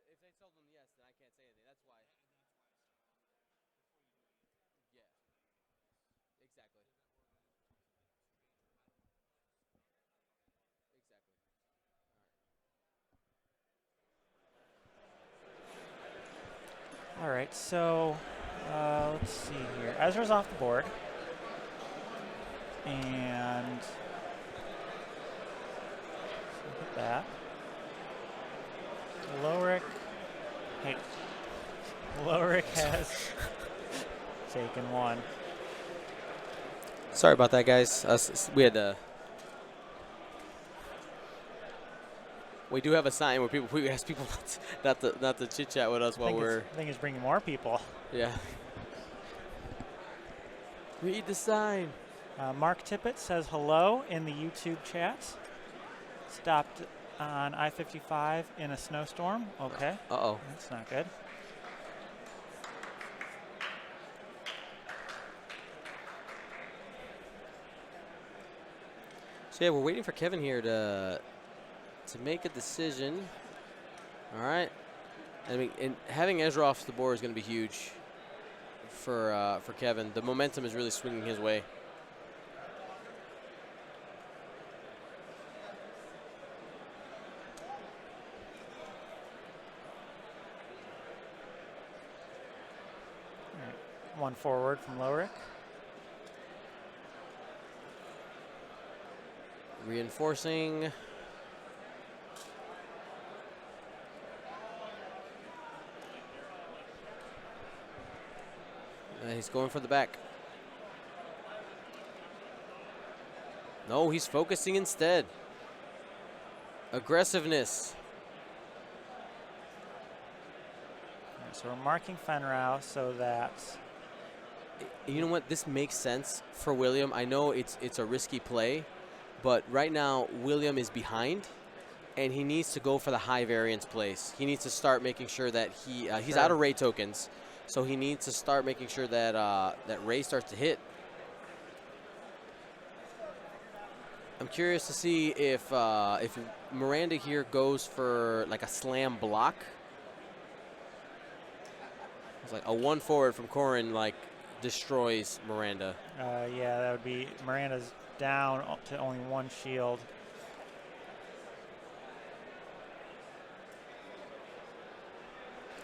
S2: If they told them yes, then I can't say anything. That's why. Yeah. Exactly. Exactly.
S1: All right, so let's see here. Ezra's off the board, and look at that. Lorik has taken 1.
S2: Sorry about that, guys. We had we do have a sign where we ask people not to chit chat with us while we're.
S1: I think it's bringing more people.
S2: Yeah. Read the sign.
S1: Mark Tippett says hello in the YouTube chat. Stopped on I-55 in a snowstorm. Okay.
S2: Uh-oh.
S1: That's not good.
S2: So yeah, we're waiting for Kevin here to make a decision. All right. I mean, and having Ezra off the board is going to be huge for Kevin. The momentum is really swinging his way.
S1: All right. 1 forward from Lorik.
S2: Reinforcing. he's going for the back. No, he's focusing instead. Aggressiveness.
S1: So we're marking Fenn so that
S2: You know what? This makes sense for William. I know it's a risky play, but right now William is behind, and he needs to go for the high variance plays. He needs to start making sure that he's out of Ray tokens, so he needs to start making sure that that Ray starts to hit. I'm curious to see if Miranda here goes for like a slam block. It's like a 1 forward from Corran, like destroys Miranda.
S1: yeah, that would be Miranda's down to only 1 shield.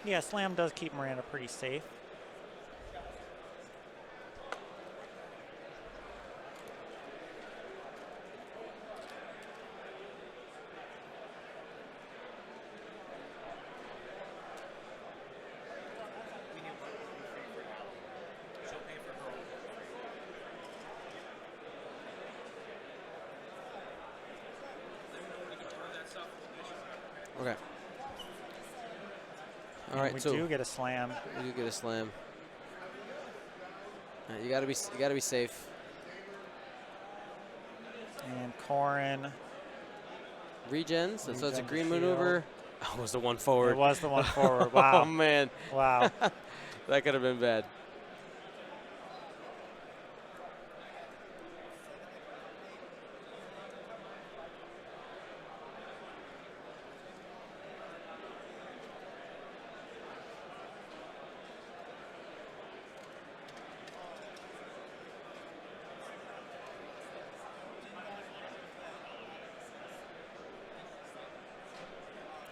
S1: Yeah, slam does keep Miranda pretty safe.
S2: Okay. All right,
S1: we
S2: so
S1: do get a slam.
S2: we do get a slam. You gotta be safe.
S1: And Corran.
S2: Regens. So it's a
S1: Regen
S2: green
S1: shield.
S2: maneuver. Oh, it was the 1 forward.
S1: It was the 1 forward. Wow.
S2: Oh man,
S1: Wow.
S2: that could have been bad.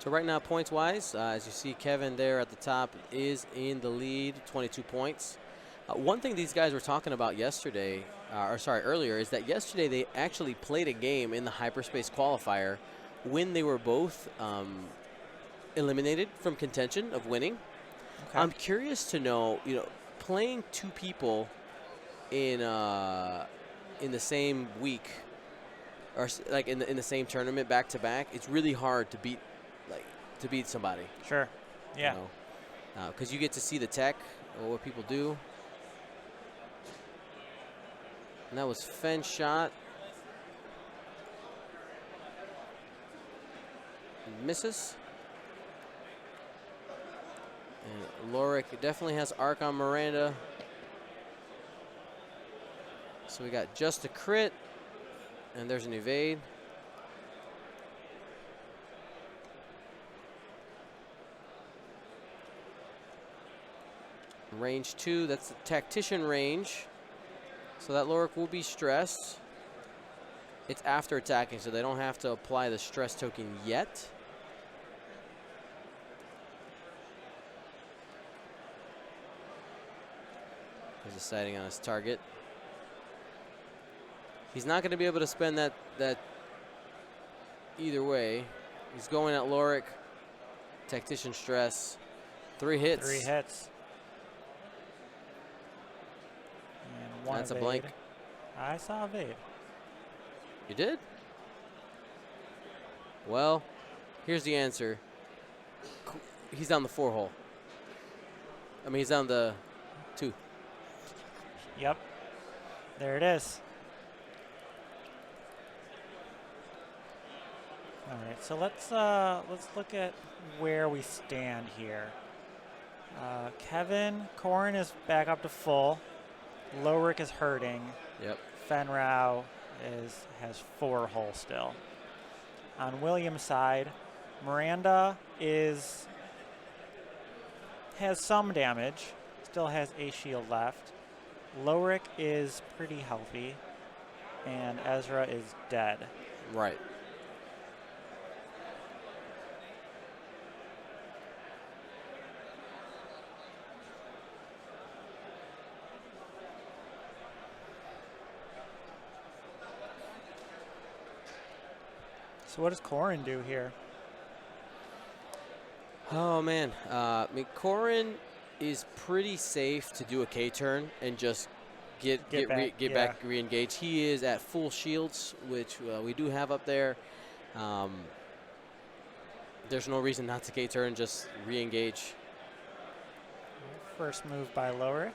S2: So right now, points-wise, as you see, Kevin there at the top is in the lead, 22 points. One thing these guys were talking about yesterday, earlier, is that yesterday they actually played a game in the hyperspace qualifier when they were both eliminated from contention of winning.
S1: Okay.
S2: I'm curious to know, playing 2 people in the same week, or like in the same tournament back to back, it's really hard to beat somebody.
S1: Sure. Yeah.
S2: Because you get to see the tech or what people do. And that was Fenn shot. Misses. And Lorik definitely has arc on Miranda. So we got just a crit. And there's an evade. Range 2, that's the tactician range. So that Lorik will be stressed. It's after attacking, so they don't have to apply the stress token yet. He's deciding on his target. He's not going to be able to spend that either way. He's going at Lorik. Tactician stress. 3 hits.
S1: 3 hits. And 1
S2: That's
S1: evade.
S2: a blank.
S1: I saw evade.
S2: You did? Well, here's the answer. He's down the 4 hole. I mean, he's down the 2.
S1: Yep. There it is. All right, so let's look at where we stand here. Corran is back up to full. Lorik is hurting.
S2: Yep.
S1: Fenn has 4 hull still. On William's side, Miranda has some damage, still has a shield left. Lorik is pretty healthy, and Ezra is dead.
S2: Right.
S1: So what does Corran do here?
S2: Oh man, I mean, Corran is pretty safe to do a K-turn and just get back, re-engage. He is at full shields, which we do have up there. There's no reason not to K-turn, just re-engage.
S1: First move by Lowrick.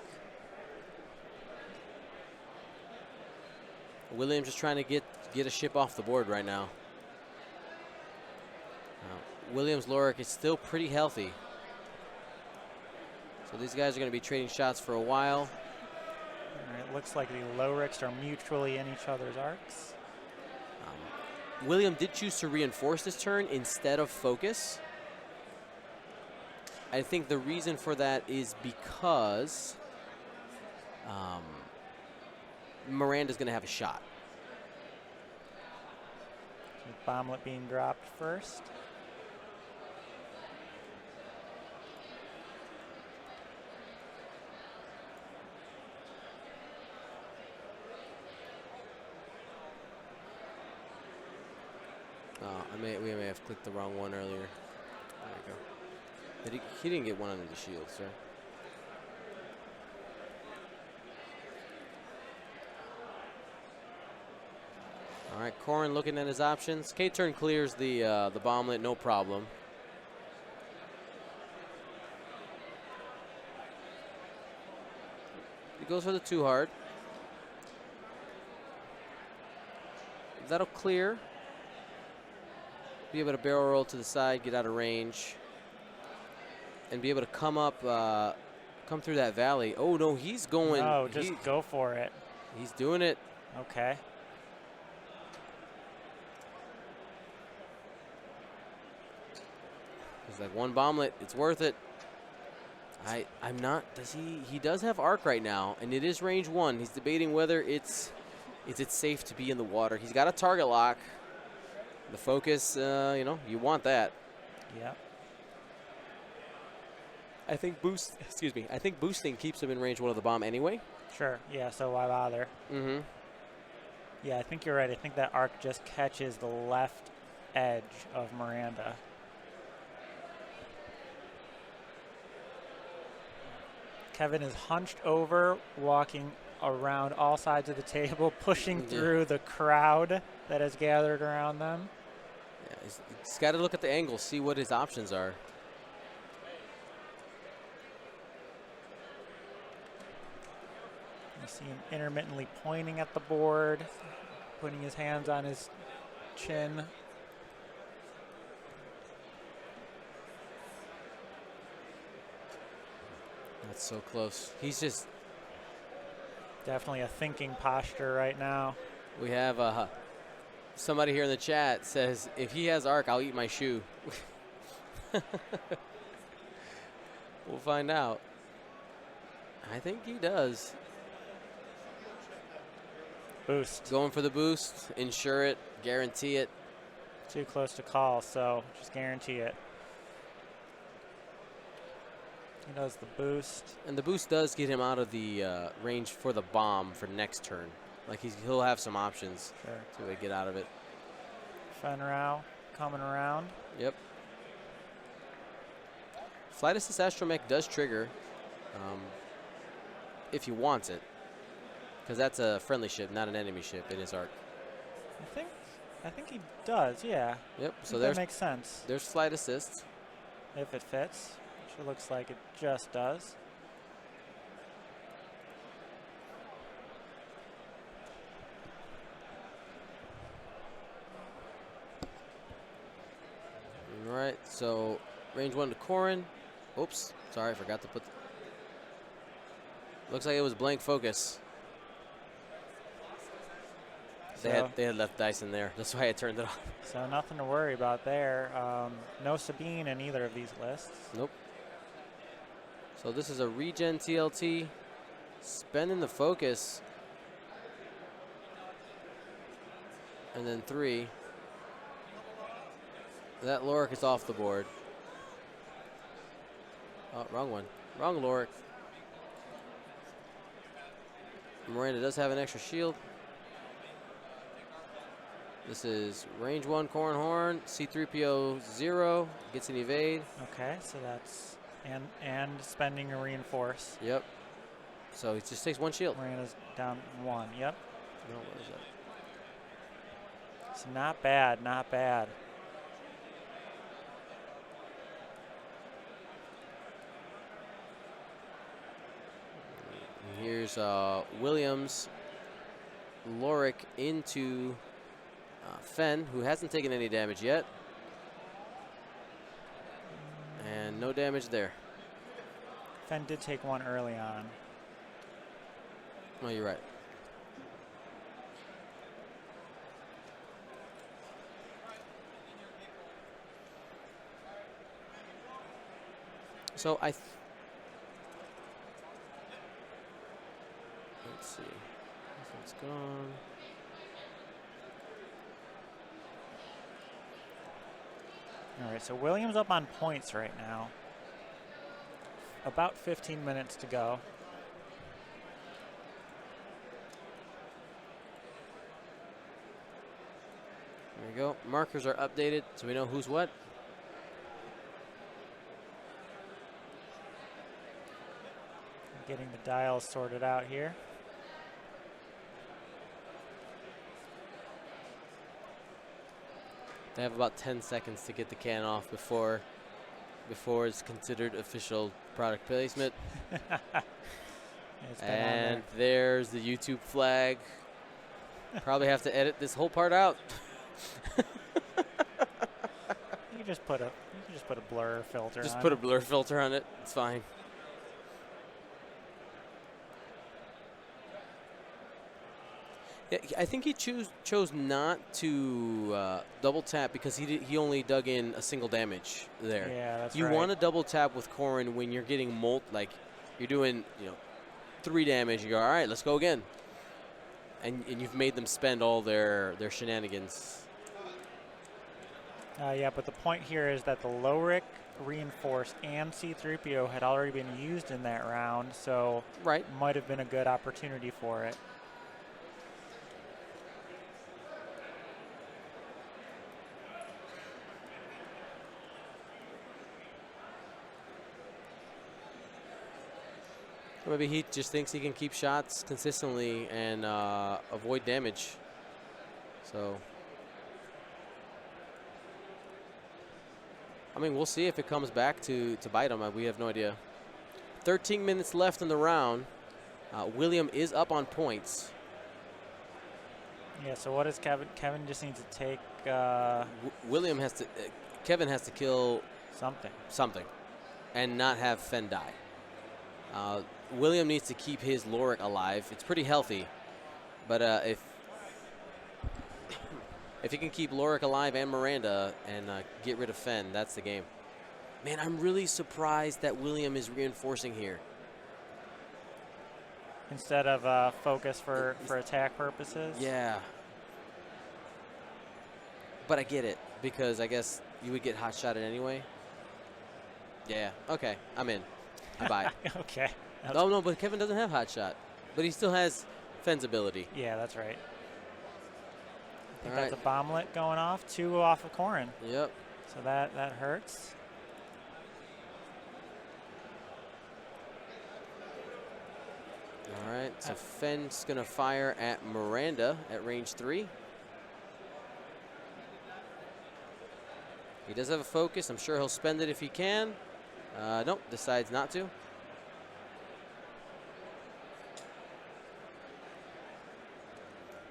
S2: Williams just trying to get a ship off the board right now. Williams Lorick is still pretty healthy. So these guys are going to be trading shots for a while.
S1: All right, looks like the Lowricks are mutually in each other's arcs.
S2: William did choose to reinforce this turn instead of focus. I think the reason for that is because Miranda's going to have a shot.
S1: Bomblet being dropped first.
S2: We may have clicked the wrong one earlier. There we go. He didn't get one under the shield, sir. All right, Corran looking at his options. K-turn clears the bomblet, no problem. He goes for the 2-hard. That'll clear. Be able to barrel roll to the side, get out of range, and be able to come up, come through that valley. Oh no, he's going.
S1: No, just go for it.
S2: He's doing it.
S1: Okay.
S2: He's like, one bomblet, it's worth it. I'm not. Does he? He does have arc right now, and it is range 1. He's debating whether it's safe to be in the water. He's got a target lock. The focus, you know, you want that.
S1: Yep.
S2: I think I think boosting keeps him in range 1 of the bomb anyway.
S1: Sure. Yeah. So why bother?
S2: Mm-hmm.
S1: Yeah, I think you're right. I think that arc just catches the left edge of Miranda. Kevin is hunched over, walking around all sides of the table, pushing through the crowd that has gathered around them.
S2: Yeah, he's got to look at the angle, see what his options are.
S1: You see him intermittently pointing at the board, putting his hands on his chin.
S2: That's so close. He's just
S1: definitely a thinking posture right now.
S2: We have somebody here in the chat says, if he has arc, I'll eat my shoe. We'll find out. I think he does.
S1: Boost.
S2: Going for the boost, ensure it, guarantee it.
S1: Too close to call, so just guarantee it. He does the boost.
S2: And the boost does get him out of the range for the bomb for next turn. Like he'll have some options to get out of it.
S1: Fenn coming around.
S2: Yep. Flight Assist Astromech does trigger if he wants it, because that's a friendly ship, not an enemy ship in his arc.
S1: I think he does. Yeah.
S2: Yep. So
S1: that makes sense.
S2: There's Flight Assist.
S1: If it fits. It looks like it just does.
S2: All right, so range 1 to Corran. Oops, sorry, I forgot to put. Looks like it was blank focus. They had left dice in there. That's why I turned it off.
S1: So nothing to worry about there. No Sabine in either of these lists.
S2: Nope. So this is a regen TLT, spending the focus, and then 3. That Lorick is off the board. Oh, wrong one. Wrong Lorick. Miranda does have an extra shield. This is range 1 Corran Horn, C3PO 0, gets an evade.
S1: Okay, so that's and spending a reinforce.
S2: Yep. So he just takes 1 shield.
S1: Miranda's down 1. Yep.
S2: No, what is that?
S1: So not bad, not bad.
S2: And here's Williams, Lorik into Fenn, who hasn't taken any damage yet. And no damage there.
S1: Fenn did take 1 early on.
S2: Oh, you're right. So let's see. This one's gone.
S1: All right, so Williams up on points right now. About 15 minutes to go.
S2: There we go. Markers are updated, so we know who's what.
S1: Getting the dials sorted out here.
S2: They have about 10 seconds to get the can off before it's considered official product placement.
S1: It's been on there.
S2: And there's the YouTube flag. Probably have to edit this whole part out.
S1: You can just put a blur filter
S2: Just
S1: on.
S2: put a blur filter on it. It's fine. Yeah, I think he chose not to double tap because he only dug in a single damage there.
S1: Yeah, that's
S2: You
S1: right.
S2: want to double tap with Corran when you're getting like you're doing 3 damage. You go, all right, let's go again. And you've made them spend all their shenanigans.
S1: Yeah, but the point here is that the Lorik, Reinforced, and C-3PO had already been used in that round, so
S2: Right.
S1: might have been a good opportunity for it.
S2: Maybe he just thinks he can keep shots consistently and avoid damage. So, I mean, we'll see if it comes back to bite him. We have no idea. 13 minutes left in the round. William is up on points.
S1: Yeah, so what does Kevin? Kevin just needs to take
S2: William has to. Kevin has to kill
S1: something.
S2: and not have Fenn die. William needs to keep his Lorik alive. It's pretty healthy, but if he can keep Lorik alive and Miranda and get rid of Fenn, that's the game. Man, I'm really surprised that William is reinforcing here.
S1: Instead of focus for attack purposes.
S2: Yeah. But I get it, because I guess you would get hot shotted anyway. Yeah, okay, I'm in. I buy it.
S1: Okay.
S2: Oh, no, but Kevin doesn't have hot shot. But he still has Fenn's ability.
S1: Yeah, that's right. I think
S2: All
S1: that's a bomblet going off. 2 off of Corran.
S2: Yep.
S1: So that hurts.
S2: All right, so Fenn's going to fire at Miranda at range 3. He does have a focus. I'm sure he'll spend it if he can. Nope, decides not to.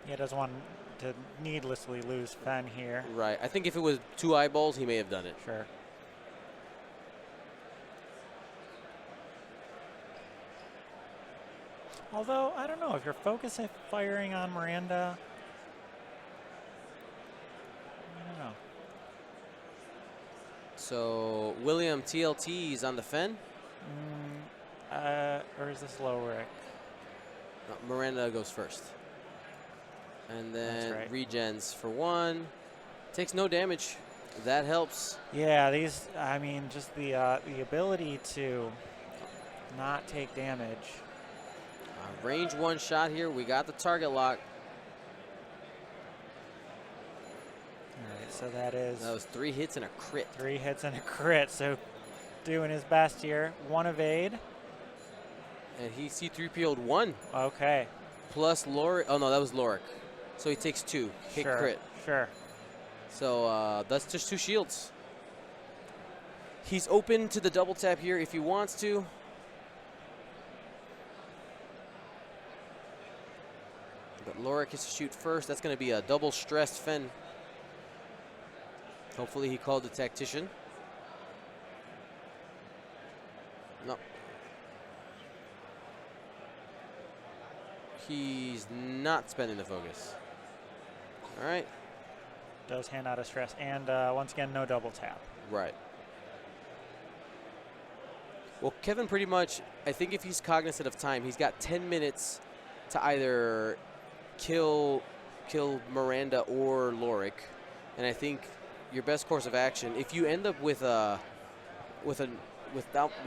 S1: He doesn't want to needlessly lose Fenn here.
S2: Right. I think if it was 2 eyeballs, he may have done it.
S1: Sure. Although, I don't know, if you're focusing firing on Miranda, I don't know.
S2: So William TLT's on the Fenn.
S1: Or is this Lorik?
S2: No, Miranda goes first. And then
S1: right.
S2: regens for 1. Takes no damage. That helps.
S1: Yeah, I mean, just the ability to not take damage.
S2: Range 1 shot here. We got the target lock.
S1: All right, so that is...
S2: That was 3 hits and a crit.
S1: 3 hits and a crit, so doing his best here. One evade.
S2: And he C3PO'd 1
S1: Okay.
S2: plus Lorik. Oh, no, that was Lorik. So he takes 2. Hit
S1: Sure.
S2: crit.
S1: Sure.
S2: So that's just 2 shields. He's open to the double tap here if he wants to. But Lorik gets to shoot first. That's going to be a double stressed Fenn. Hopefully he called the tactician. No. He's not spending the focus. All right.
S1: Does hand out a stress. And once again, no double tap.
S2: Right. Well, Kevin pretty much, I think if he's cognizant of time, he's got 10 minutes to either kill Miranda or Lorik. And I think your best course of action, if you end up with a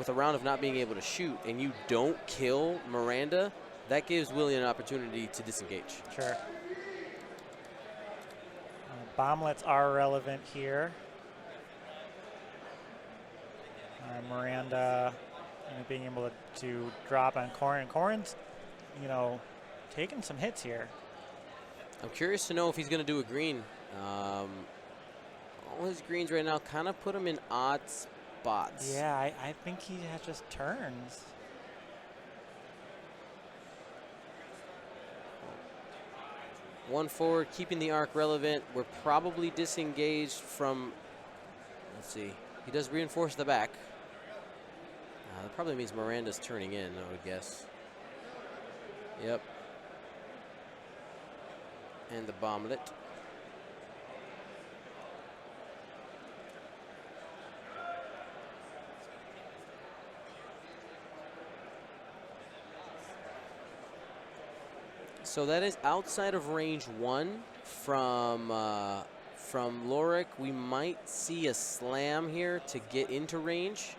S2: round of not being able to shoot and you don't kill Miranda, that gives Willie an opportunity to disengage.
S1: Sure. Bomblets are relevant here. Miranda, being able to drop on Corran. Corran's, taking some hits here.
S2: I'm curious to know if he's going to do a green. All his greens right now kind of put him in odd spots.
S1: Yeah, I think he has just turns.
S2: One forward, keeping the arc relevant. We're probably disengaged from, let's see. He does reinforce the back. That probably means Miranda's turning in, I would guess. Yep. And the bomblet. So that is outside of range 1 from Lorik. We might see a slam here to get into range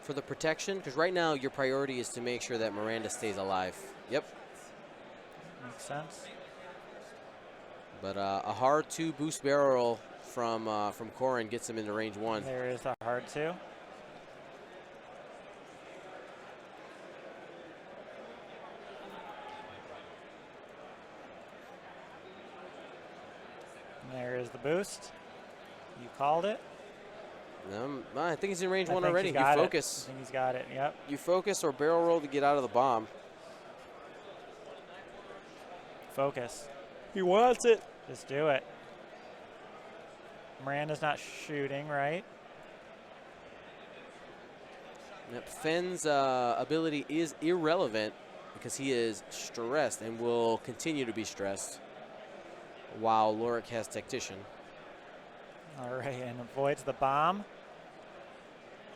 S2: for the protection, because right now your priority is to make sure that Miranda stays alive. Yep.
S1: Makes sense.
S2: But a hard 2 boost barrel roll from Corran gets him into range 1.
S1: There is a hard 2. There is the boost. You called it.
S2: I think he's in range
S1: I
S2: 1
S1: think
S2: already.
S1: he
S2: You
S1: got it.
S2: focus.
S1: I think he's got it. Yep.
S2: You focus or barrel roll to get out of the bomb.
S1: Focus.
S2: He wants it.
S1: Just do it. Miranda's not shooting, right?
S2: Yep. Fenn's ability is irrelevant because he is stressed and will continue to be stressed while Lorik has Tactician.
S1: All right, and avoids the bomb.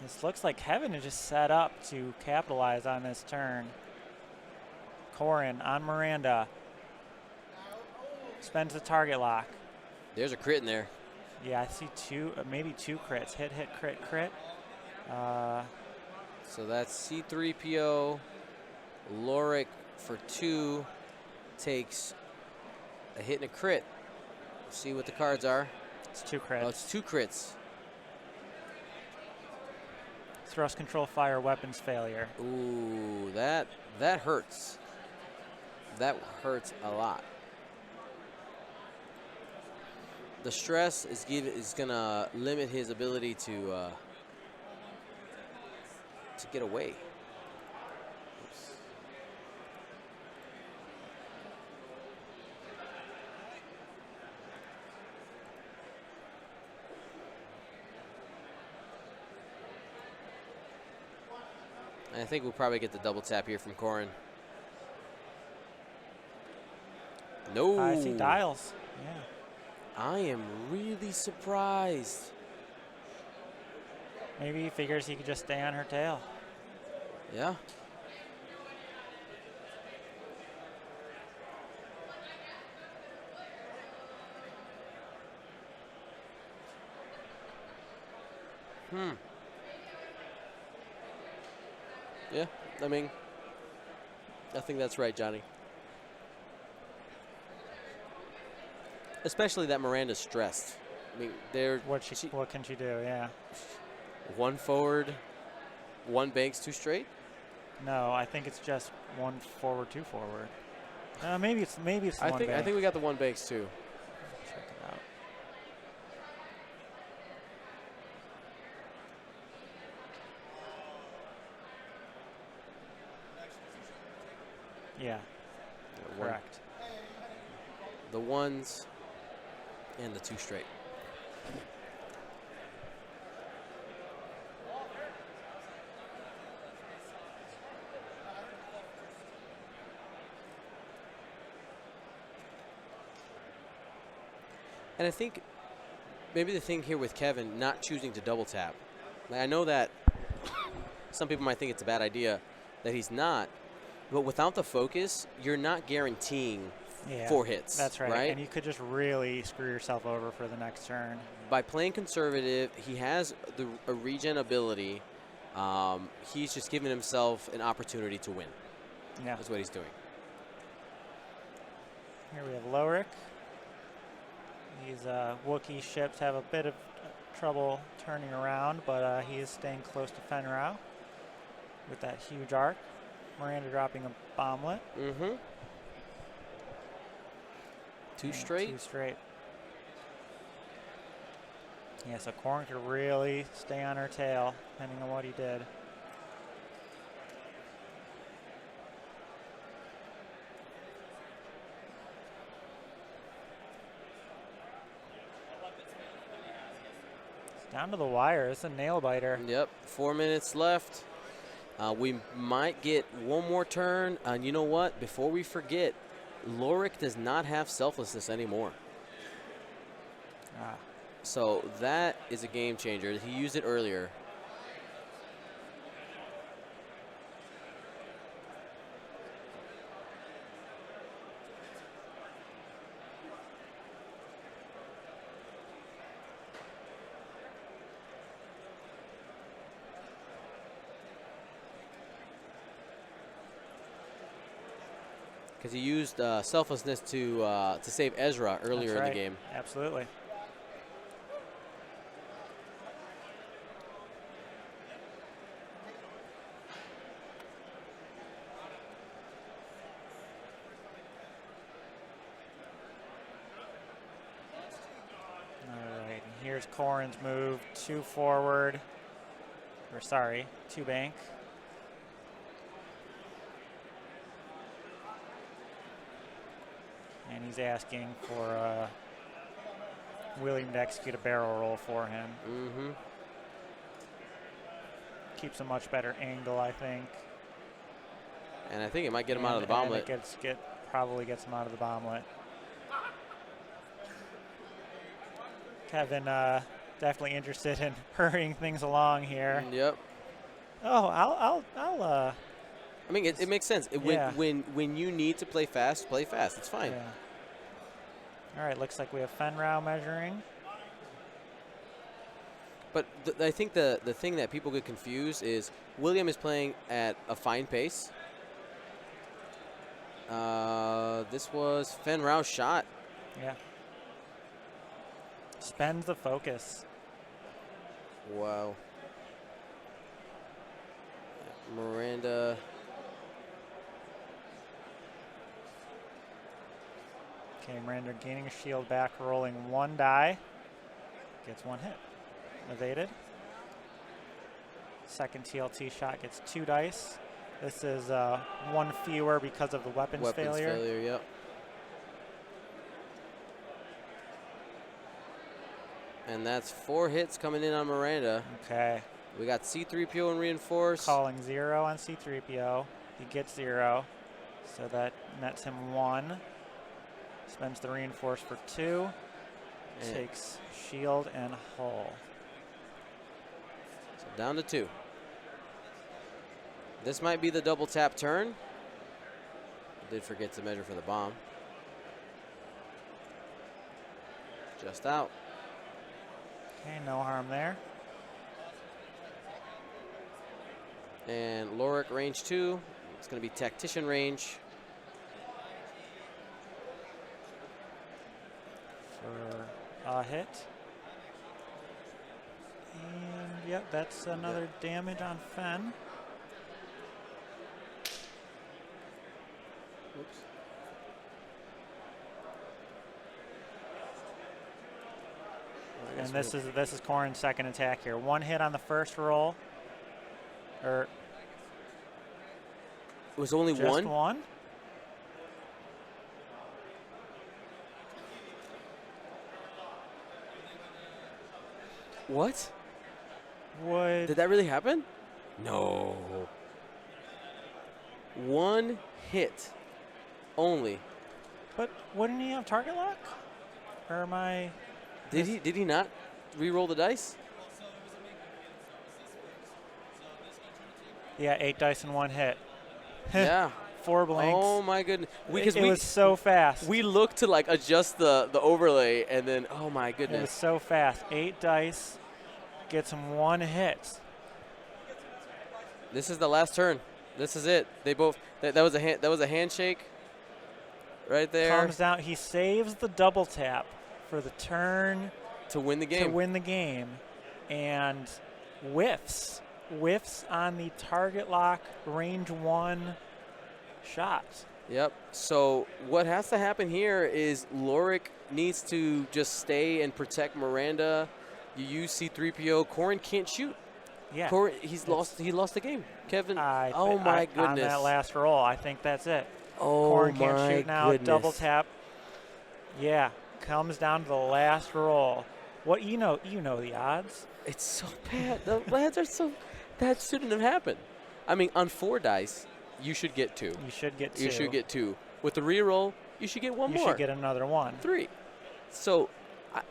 S1: This looks like Kevin is just set up to capitalize on this turn. Corran on Miranda. Spends the target lock.
S2: There's a crit in there.
S1: Yeah, I see maybe two crits. Hit, crit, crit.
S2: So that's C3PO. Lorik for 2 takes a hit and a crit. See what the cards are.
S1: It's 2 crits.
S2: Oh, it's 2 crits.
S1: Thrust control fire weapons failure.
S2: Ooh, that hurts. That hurts a lot. The stress is gonna limit his ability to get away. Oops. And I think we'll probably get the double tap here from Corran. No.
S1: I see dials. Yeah.
S2: I am really surprised.
S1: Maybe he figures he could just stay on her tail.
S2: Yeah. Yeah, I mean, I think that's right, Johnny. Especially that Miranda's stressed. I mean,
S1: What can she do? Yeah.
S2: 1 forward, 1 banks, 2 straight.
S1: No, I think it's just 1 forward, 2 forward. Maybe it's the
S2: I
S1: one
S2: think
S1: bank.
S2: we got the 1 banks too.
S1: Check it out. Yeah, correct.
S2: The 1s and the 2 straight. And I think maybe the thing here with Kevin not choosing to double tap. Like, I know that some people might think it's a bad idea that he's not, but without the focus, you're not guaranteeing 4 hits.
S1: That's right.
S2: Right?
S1: And you could just really screw yourself over for the next turn.
S2: By playing conservative, he has a regen ability. He's just giving himself an opportunity to win.
S1: Yeah.
S2: That's what he's doing.
S1: Here we have Lorik. These Wookiee ships have a bit of trouble turning around, but he is staying close to Fenn with that huge arc. Miranda dropping a bomblet.
S2: Mm-hmm. 2 straight.
S1: 2 straight. Yeah, so Corran could really stay on her tail, depending on what he did. It's down to the wire. It's a nail biter.
S2: Yep. 4 minutes left. We might get 1 more turn. And you know what? Before we forget, Lorik does not have selflessness anymore.
S1: Ah.
S2: So that is a game changer. He used it earlier. Because he used selflessness to save Ezra earlier
S1: That's right.
S2: in the game.
S1: Absolutely. All right, and here's Corran's move. 2 forward. Or sorry, 2 bank. And he's asking for William to execute a barrel roll for him.
S2: Mm-hmm.
S1: Keeps a much better angle, I think.
S2: And I think it might get him out of the bomblet.
S1: And it probably gets him out of the bomblet. Kevin definitely interested in hurrying things along here.
S2: Yep.
S1: Oh, I'll
S2: I mean, it makes sense.
S1: Yeah.
S2: When you need to play fast, It's fine.
S1: Yeah. All right, looks like we have Fenn measuring.
S2: But I think the thing that people get confused is William is playing at a fine pace. This was Fenn Rao's shot.
S1: Yeah. Spends the focus.
S2: Wow. Miranda.
S1: Okay, Miranda gaining a shield back, rolling 1 die. Gets 1 hit. Evaded. Second TLT shot gets 2 dice. This is 1 fewer because of the weapons failure.
S2: Yep. And that's 4 hits coming in on Miranda.
S1: Okay.
S2: We got C-3PO and reinforce.
S1: Calling 0 on C-3PO. He gets 0. So that nets him 1. Spends the reinforce for 2.
S2: And
S1: Takes shield and hull.
S2: so down to 2. This might be the double tap turn. Did forget to measure for the bomb. Just out.
S1: Okay, no harm there.
S2: And Lorik range 2. It's going to be tactician range.
S1: For a hit. And Yep, that's another damage on Fenn.
S2: Oops.
S1: And this is Corran's second attack here. One hit on the first roll. Or
S2: It was only
S1: just
S2: one?
S1: one?
S2: What?
S1: Would
S2: Did that really happen? No. One hit only.
S1: But wouldn't he have target lock? Or am I?
S2: Did he not re-roll the dice?
S1: Yeah, 8 dice in one hit.
S2: Yeah.
S1: 4 blinks.
S2: Oh my goodness.
S1: It was so fast.
S2: We looked to like adjust the overlay, and then oh my
S1: It was
S2: goodness.
S1: so fast. 8 dice gets him 1 hit.
S2: This is the last turn. This is it. They both that was a handshake right there
S1: Comes down. He saves the double tap for the turn
S2: to win the game.
S1: to win the game, and whiffs on the target lock range 1 shot.
S2: Yep. So what has to happen here is Lorik needs to just stay and protect Miranda. You use C-3PO. Corran can't shoot.
S1: Yeah.
S2: Corran, he lost the game. Kevin. Oh my
S1: On
S2: goodness.
S1: that last roll, I think that's it.
S2: Oh
S1: Corran can't
S2: my
S1: shoot now.
S2: goodness.
S1: Double tap. Yeah, comes down to the last roll. What you know the odds.
S2: It's so bad. The odds are so. That shouldn't have happened. I mean, on 4 dice, you should get 2.
S1: You should get 2.
S2: You should get 2. With the reroll, you should get one
S1: You
S2: more.
S1: should get another 1.
S2: 3. So,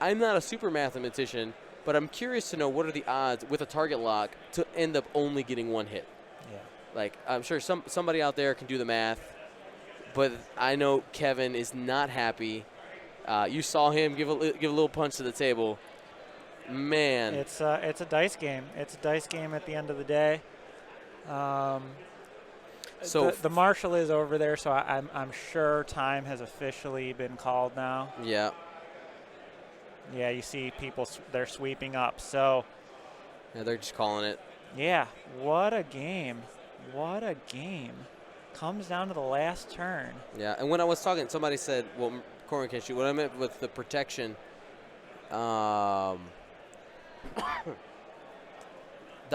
S2: I'm not a super mathematician, but I'm curious to know what are the odds with a target lock to end up only getting 1 hit.
S1: Yeah.
S2: Like, I'm sure somebody out there can do the math, but I know Kevin is not happy. You saw him give a little punch to the table. Man.
S1: It's a dice game. It's a dice game at the end of the day.
S2: So
S1: the marshal is over there, so I'm sure time has officially been called now.
S2: yeah.
S1: Yeah, you see people they're sweeping up. So
S2: Yeah, they're just calling it.
S1: yeah, what a game! What a game! Comes down to the last turn.
S2: Yeah, and when I was talking, somebody said, well, Corran can't shoot. What I meant with the protection, the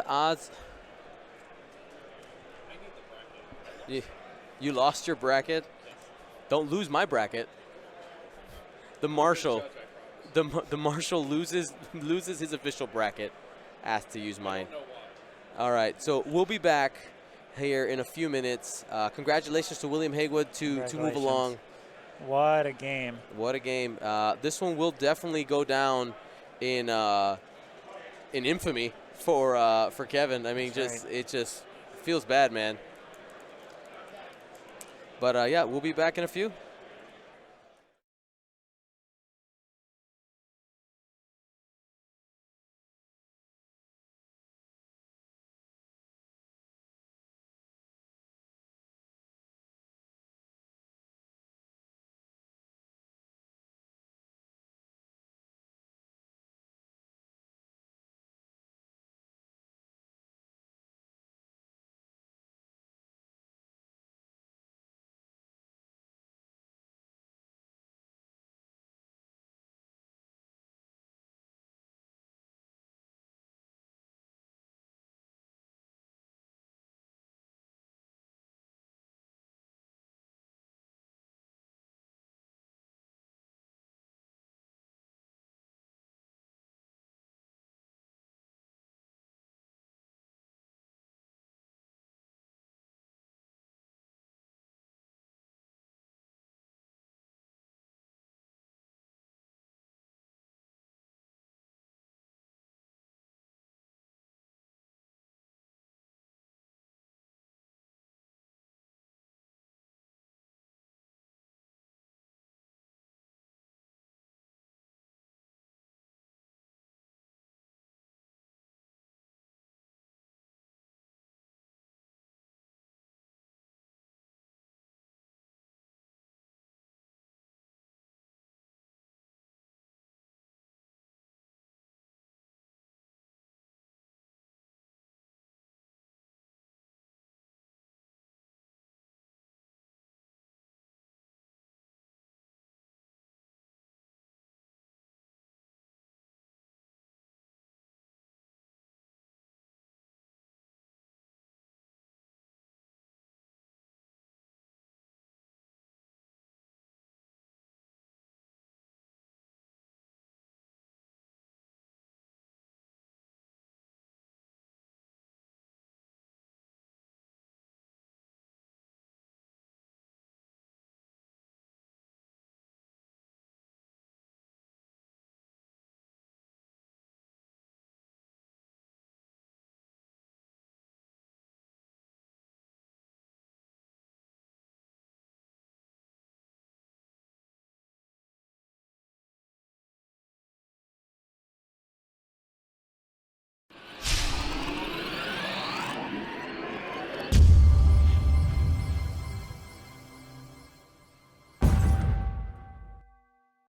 S2: odds. You lost your bracket. Don't lose my bracket. The marshal, the marshal loses his official bracket. Asked to use mine. All right, so we'll be back here in a few minutes. Congratulations to William Haigwood to move along.
S1: What a game!
S2: What a game! This one will definitely go down in infamy for Kevin. I mean, it just feels bad, man. But yeah, we'll be back in a few.